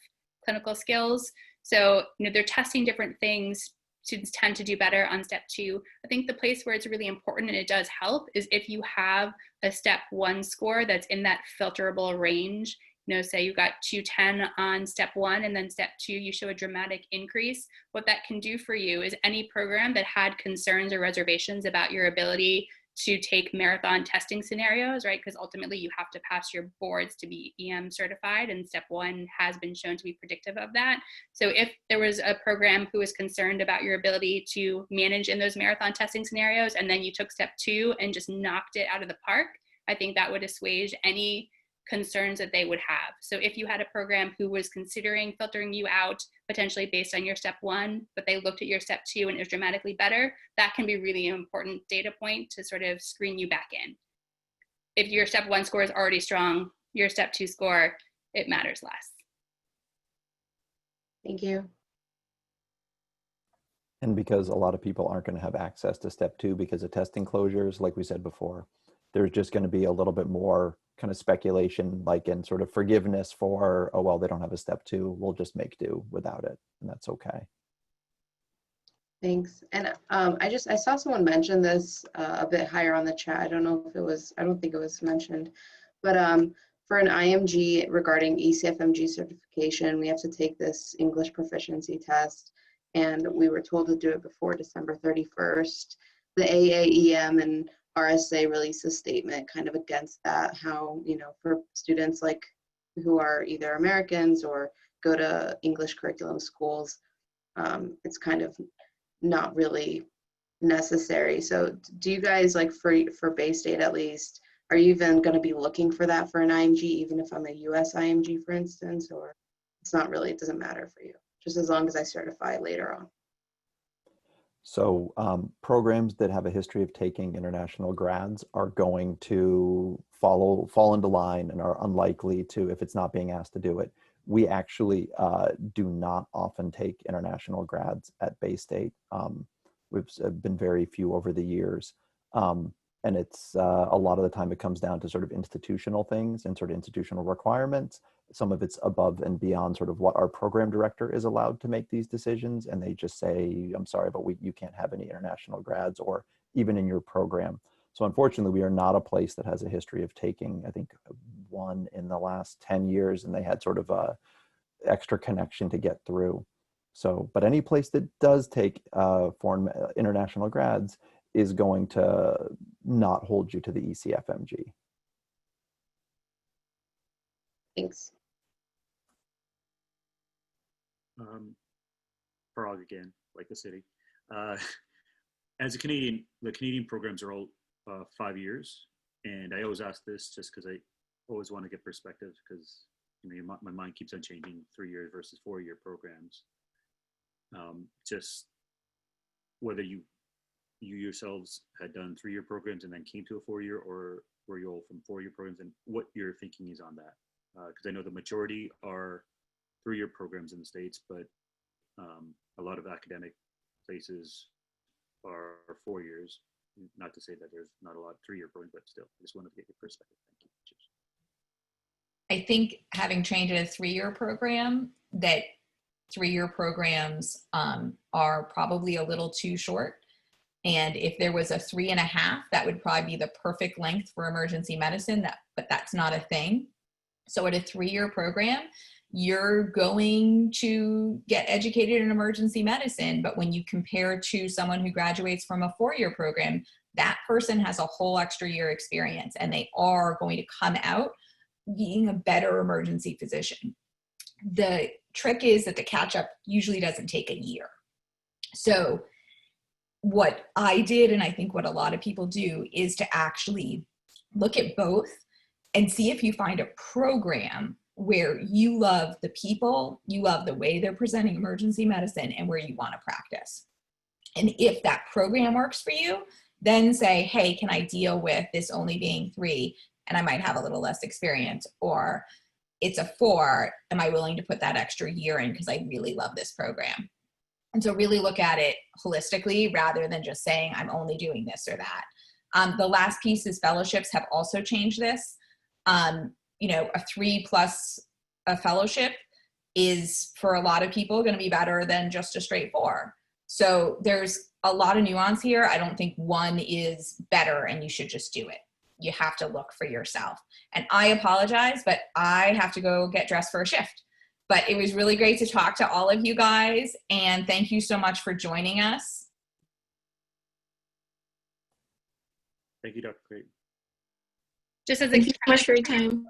clinical skills. So, they're testing different things. Students tend to do better on step 2. I think the place where it's really important and it does help is if you have a step 1 score that's in that filterable range. Say you got 210 on step 1 and then step 2, you show a dramatic increase. What that can do for you is any program that had concerns or reservations about your ability to take marathon testing scenarios, right? Because ultimately you have to pass your boards to be EM certified, and step 1 has been shown to be predictive of that. So if there was a program who was concerned about your ability to manage in those marathon testing scenarios, and then you took step 2 and just knocked it out of the park, I think that would assuage any concerns that they would have. So if you had a program who was considering filtering you out potentially based on your step 1, but they looked at your step 2 and it was dramatically better, that can be really an important data point to sort of screen you back in. If your step 1 score is already strong, your step 2 score, it matters less. Thank you. And because a lot of people aren't going to have access to step 2 because of testing closures, like we said before, there's just going to be a little bit more kind of speculation, like in sort of forgiveness for, oh, well, they don't have a step 2. We'll just make do without it. And that's okay. Thanks. And I saw someone mention this a bit higher on the chat. I don't think it was mentioned, but for an IMG regarding ECFMG certification, we have to take this English proficiency test, and we were told to do it before December 31st. The AAEM and RSA released a statement kind of against that, how, for students like who are either Americans or go to English curriculum schools, it's kind of not really necessary. So do you guys, like for Baystate at least, are you even going to be looking for that for an IMG, even if I'm a US IMG, for instance, or it's not really, it doesn't matter for you, just as long as I certify later on? So programs that have a history of taking international grads are going to fall into line and are unlikely to, if it's not being asked to do it. We actually do not often take international grads at Baystate. We've been very few over the years. And And it's a lot of the time it comes down to sort of institutional things and sort of institutional requirements. Some of it's above and beyond sort of what our program director is allowed to make these decisions. And they just say, I'm sorry, but you can't have any international grads or even in your program. So unfortunately, we are not a place that has a history of taking, I think, one in the last 10 years, and they had sort of a extra connection to get through. So, but any place that does take foreign international grads is going to not hold you to the ECFMG. Thanks. Prague again, like the city. As a Canadian, the Canadian programs are all 5 years, and I always ask this just because I always want to get perspective, because my mind keeps on changing 3 year versus 4 year programs. Just whether you yourselves had done 3 year programs and then came to a 4 year, or were you all from 4 year programs, and what your thinking is on that? Because I know the majority are 3 year programs in the States, but a lot of academic places are 4 years. Not to say that there's not a lot of 3 year programs, but still, I just wanted to get your perspective. Thank you. Cheers. I think having trained in a 3 year program, that 3 year programs are probably a little too short. And if there was a 3.5, that would probably be the perfect length for emergency medicine, but that's not a thing. So at a 3 year program, you're going to get educated in emergency medicine. But when you compare to someone who graduates from a 4 year program, that person has a whole extra year experience, and they are going to come out being a better emergency physician. The trick is that the catch up usually doesn't take a year. So what I did, and I think what a lot of people do, is to actually look at both and see if you find a program where you love the people, you love the way they're presenting emergency medicine, and where you want to practice. And if that program works for you, then say, hey, can I deal with this only being 3 and I might have a little less experience? Or it's a 4, am I willing to put that extra year in because I really love this program? And so really look at it holistically rather than just saying I'm only doing this or that. The last piece is fellowships have also changed this. You know, a 3+ a fellowship is for a lot of people going to be better than just a straight 4. So there's a lot of nuance here. I don't think one is better and you should just do it. You have to look for yourself. And I apologize, but I have to go get dressed for a shift. But it was really great to talk to all of you guys, and thank you so much for joining us. Thank you, Dr. Clayton. Just as Thank you so much for your time.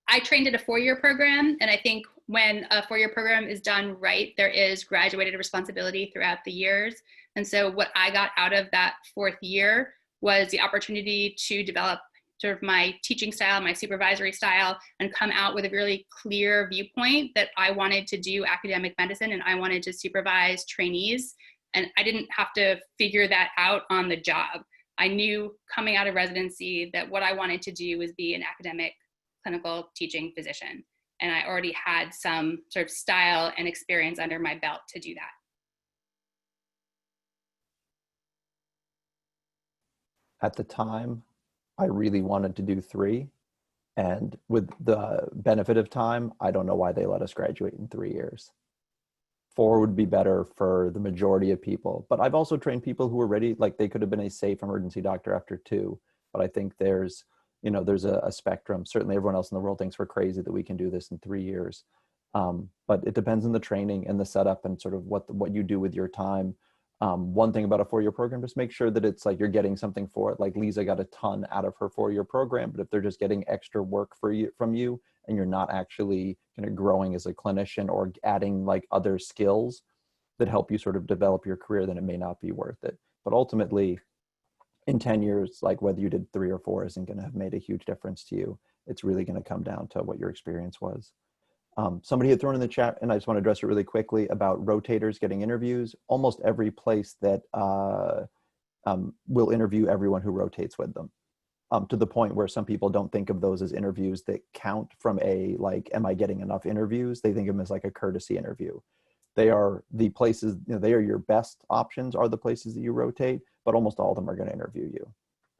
I trained at a 4 year program, and I think when a 4 year program is done right, there is graduated responsibility throughout the years. And so what I got out of that 4th year was the opportunity to develop sort of my teaching style, my supervisory style, and come out with a really clear viewpoint that I wanted to do academic medicine and I wanted to supervise trainees. And I didn't have to figure that out on the job. I knew coming out of residency that what I wanted to do was be an academic clinical teaching physician. And I already had some sort of style and experience under my belt to do that. At the time, I really wanted to do 3. And with the benefit of time, I don't know why they let us graduate in 3 years. 4 would be better for the majority of people. But I've also trained people who were ready, like they could have been a safe emergency doctor after 2. But I think there's, you know, there's a spectrum. Certainly everyone else in the world thinks we're crazy that we can do this in 3 years. But it depends on the training and the setup and sort of what you do with your time. One thing about a 4 year program, just make sure that it's like you're getting something for it. Like Liza got a ton out of her 4 year program, but if they're just getting extra work from you and you're not actually kind of growing as a clinician or adding like other skills that help you sort of develop your career, then it may not be worth it. But ultimately, in 10 years, like whether you did 3 or 4 isn't going to have made a huge difference to you. It's really going to come down to what your experience was. Somebody had thrown in the chat, and I just want to address it really quickly, about rotators getting interviews. Almost every place that will interview everyone who rotates with them, to the point where some people don't think of those as interviews that count from a, like, am I getting enough interviews? They think of them as like a courtesy interview. They are the places, you know, they are your best options, are the places that you rotate, but almost all of them are going to interview you.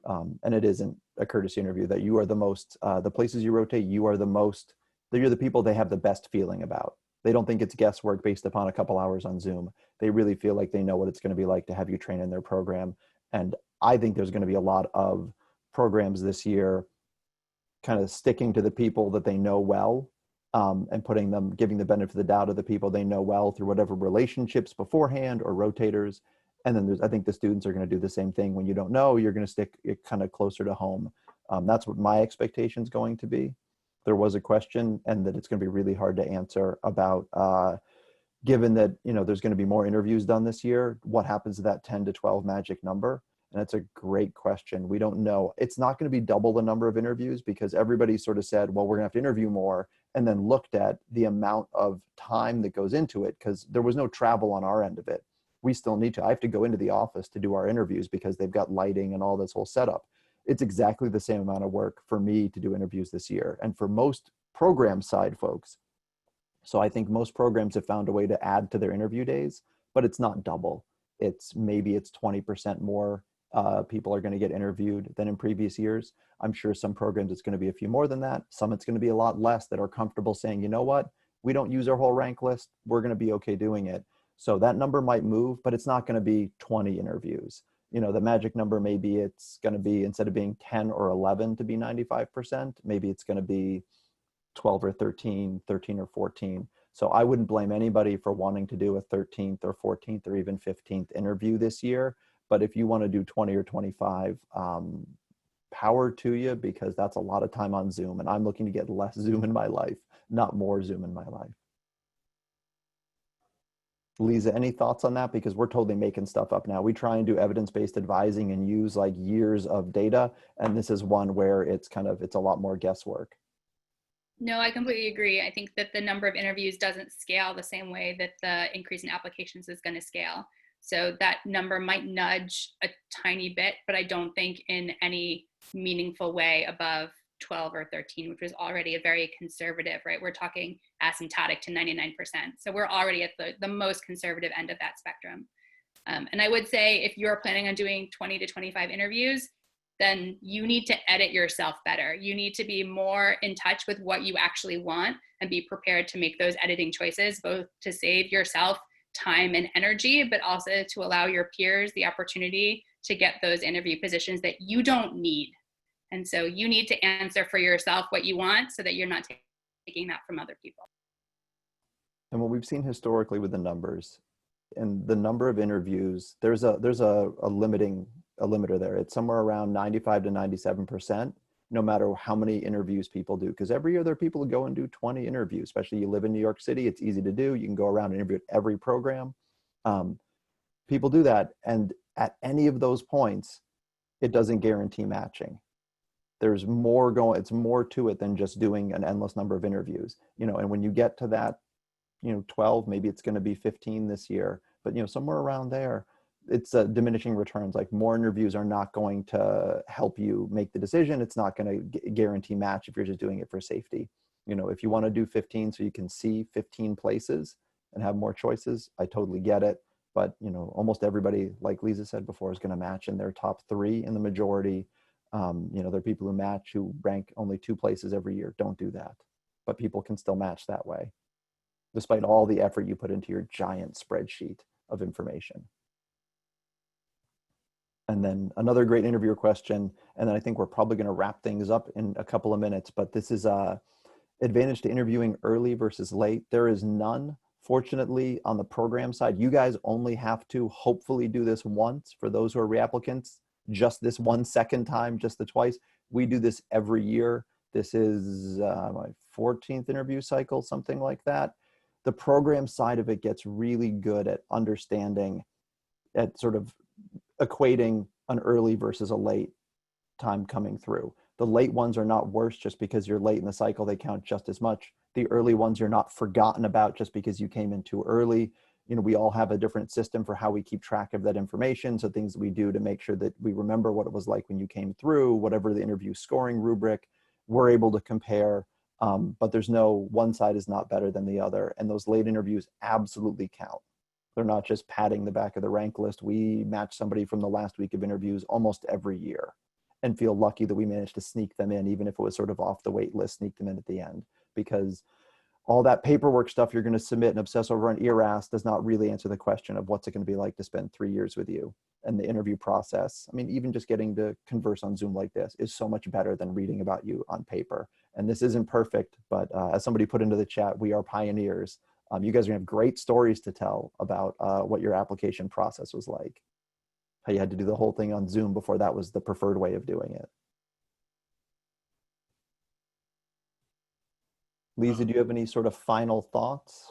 And it isn't a courtesy interview, that you are the most, the places you rotate, you are the most, you're the people they have the best feeling about. They don't think it's guesswork based upon a couple hours on Zoom. They really feel like they know what it's going to be like to have you train in their program. And I think there's going to be a lot of programs this year kind of sticking to the people that they know well, and giving the benefit of the doubt of the people they know well through whatever relationships beforehand or rotators. And then I think the students are going to do the same thing. When you don't know, you're going to stick it kind of closer to home. That's what my expectation is going to be. There was a question, and that it's going to be really hard to answer about, given that, there's going to be more interviews done this year, what happens to that 10 to 12 magic number? And that's a great question. We don't know. It's not going to be double the number of interviews, because everybody sort of said, well, we're going to have to interview more, and then looked at the amount of time that goes into it, because there was no travel on our end of it. We still need to. I have to go into the office to do our interviews because they've got lighting and all this whole setup. It's exactly the same amount of work for me to do interviews this year, and for most program side folks. So I think most programs have found a way to add to their interview days, but it's not double. Maybe it's 20% more people are going to get interviewed than in previous years. I'm sure some programs it's going to be a few more than that. Some it's going to be a lot less, that are comfortable saying, you know what, we don't use our whole rank list, we're going to be okay doing it. So that number might move, but it's not going to be 20 interviews. The magic number, maybe it's going to be, instead of being 10 or 11 to be 95%, maybe it's going to be 12 or 13 or 14. So I wouldn't blame anybody for wanting to do a 13th or 14th or even 15th interview this year. But if you want to do 20 or 25, power to you, because that's a lot of time on Zoom, and I'm looking to get less Zoom in my life, not more Zoom in my life. Liza, any thoughts on that? Because we're totally making stuff up now. We try and do evidence-based advising and use like years of data, and this is one where it's a lot more guesswork. No, I completely agree. I think that the number of interviews doesn't scale the same way that the increase in applications is going to scale. So that number might nudge a tiny bit, but I don't think in any meaningful way above 12 or 13, which was already a very conservative, right? We're talking asymptotic to 99%. So we're already at the most conservative end of that spectrum. And I would say if you're planning on doing 20 to 25 interviews, then you need to edit yourself better. You need to be more in touch with what you actually want and be prepared to make those editing choices, both to save yourself time and energy, but also to allow your peers the opportunity to get those interview positions that you don't need. And so you need to answer for yourself what you want so that you're not taking that from other people. And what we've seen historically with the numbers and the number of interviews, there's a limiter there. It's somewhere around 95 to 97%, no matter how many interviews people do. Because every year there are people who go and do 20 interviews, especially you live in New York City, it's easy to do. You can go around and interview at every program. People do that. And at any of those points, it doesn't guarantee matching. There's more it's more to it than just doing an endless number of interviews, and when you get to that, 12, maybe it's going to be 15 this year, but somewhere around there, it's diminishing returns. Like, more interviews are not going to help you make the decision. It's not going to guarantee match if you're just doing it for safety. If you want to do 15 so you can see 15 places and have more choices, I totally get it. But, almost everybody, like Liza said before, is going to match in their top 3 in the majority. There are people who match who rank only 2 places every year. Don't do that. But people can still match that way, despite all the effort you put into your giant spreadsheet of information. And then another great interviewer question, and then I think we're probably going to wrap things up in a couple of minutes, but this is advantage to interviewing early versus late. There is none, fortunately, on the program side. You guys only have to hopefully do this once for those who are reapplicants. Just this one second time, just the twice. We do this every year. This is my 14th interview cycle, something like that. The program side of it gets really good at understanding, at sort of equating an early versus a late time coming through. The late ones are not worse just because you're late in the cycle. They count just as much. The early ones you're not forgotten about just because you came in too early. We all have a different system for how we keep track of that information. So things that we do to make sure that we remember what it was like when you came through, whatever the interview scoring rubric, we're able to compare. But there's no one side is not better than the other. And those late interviews absolutely count. They're not just padding the back of the rank list. We match somebody from the last week of interviews almost every year. and feel lucky that we managed to sneak them in, even if it was sort of off the wait list, sneak them in at the end, because all that paperwork stuff you're going to submit and obsess over on ERAS does not really answer the question of what's it going to be like to spend 3 years with you. And the interview process, I mean, even just getting to converse on Zoom like this is so much better than reading about you on paper. And this isn't perfect, but as somebody put into the chat, we are pioneers. You guys are going to have great stories to tell about what your application process was like. How you had to do the whole thing on Zoom before that was the preferred way of doing it. Liza, do you have any sort of final thoughts?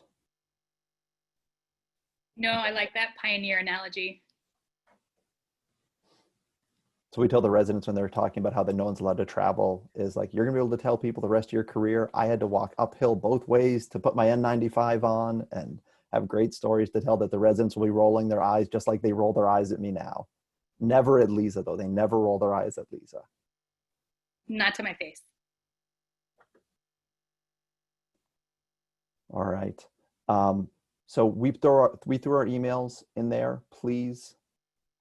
No, I like that pioneer analogy. So we tell the residents when they're talking about how no one's allowed to travel is like, you're gonna be able to tell people the rest of your career, I had to walk uphill both ways to put my N95 on, and have great stories to tell that the residents will be rolling their eyes just like they roll their eyes at me now. Never at Liza though, they never roll their eyes at Liza. Not to my face. All right. So we threw our emails in there. Please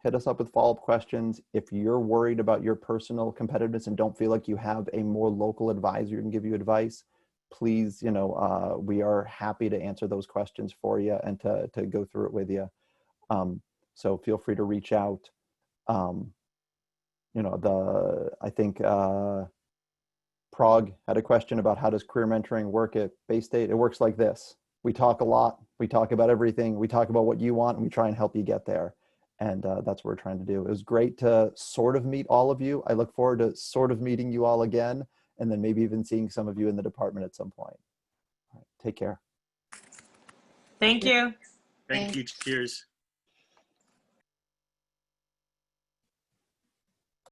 hit us up with follow-up questions. If you're worried about your personal competitiveness and don't feel like you have a more local advisor who can give you advice, please, we are happy to answer those questions for you and to go through it with you. So feel free to reach out. I think Prague had a question about how does career mentoring work at Baystate. It works like this. We talk a lot. We talk about everything. We talk about what you want, and we try and help you get there. And that's what we're trying to do. It was great to sort of meet all of you. I look forward to sort of meeting you all again, and then maybe even seeing some of you in the department at some point. All right, take care. Thank you. Thank you. Cheers.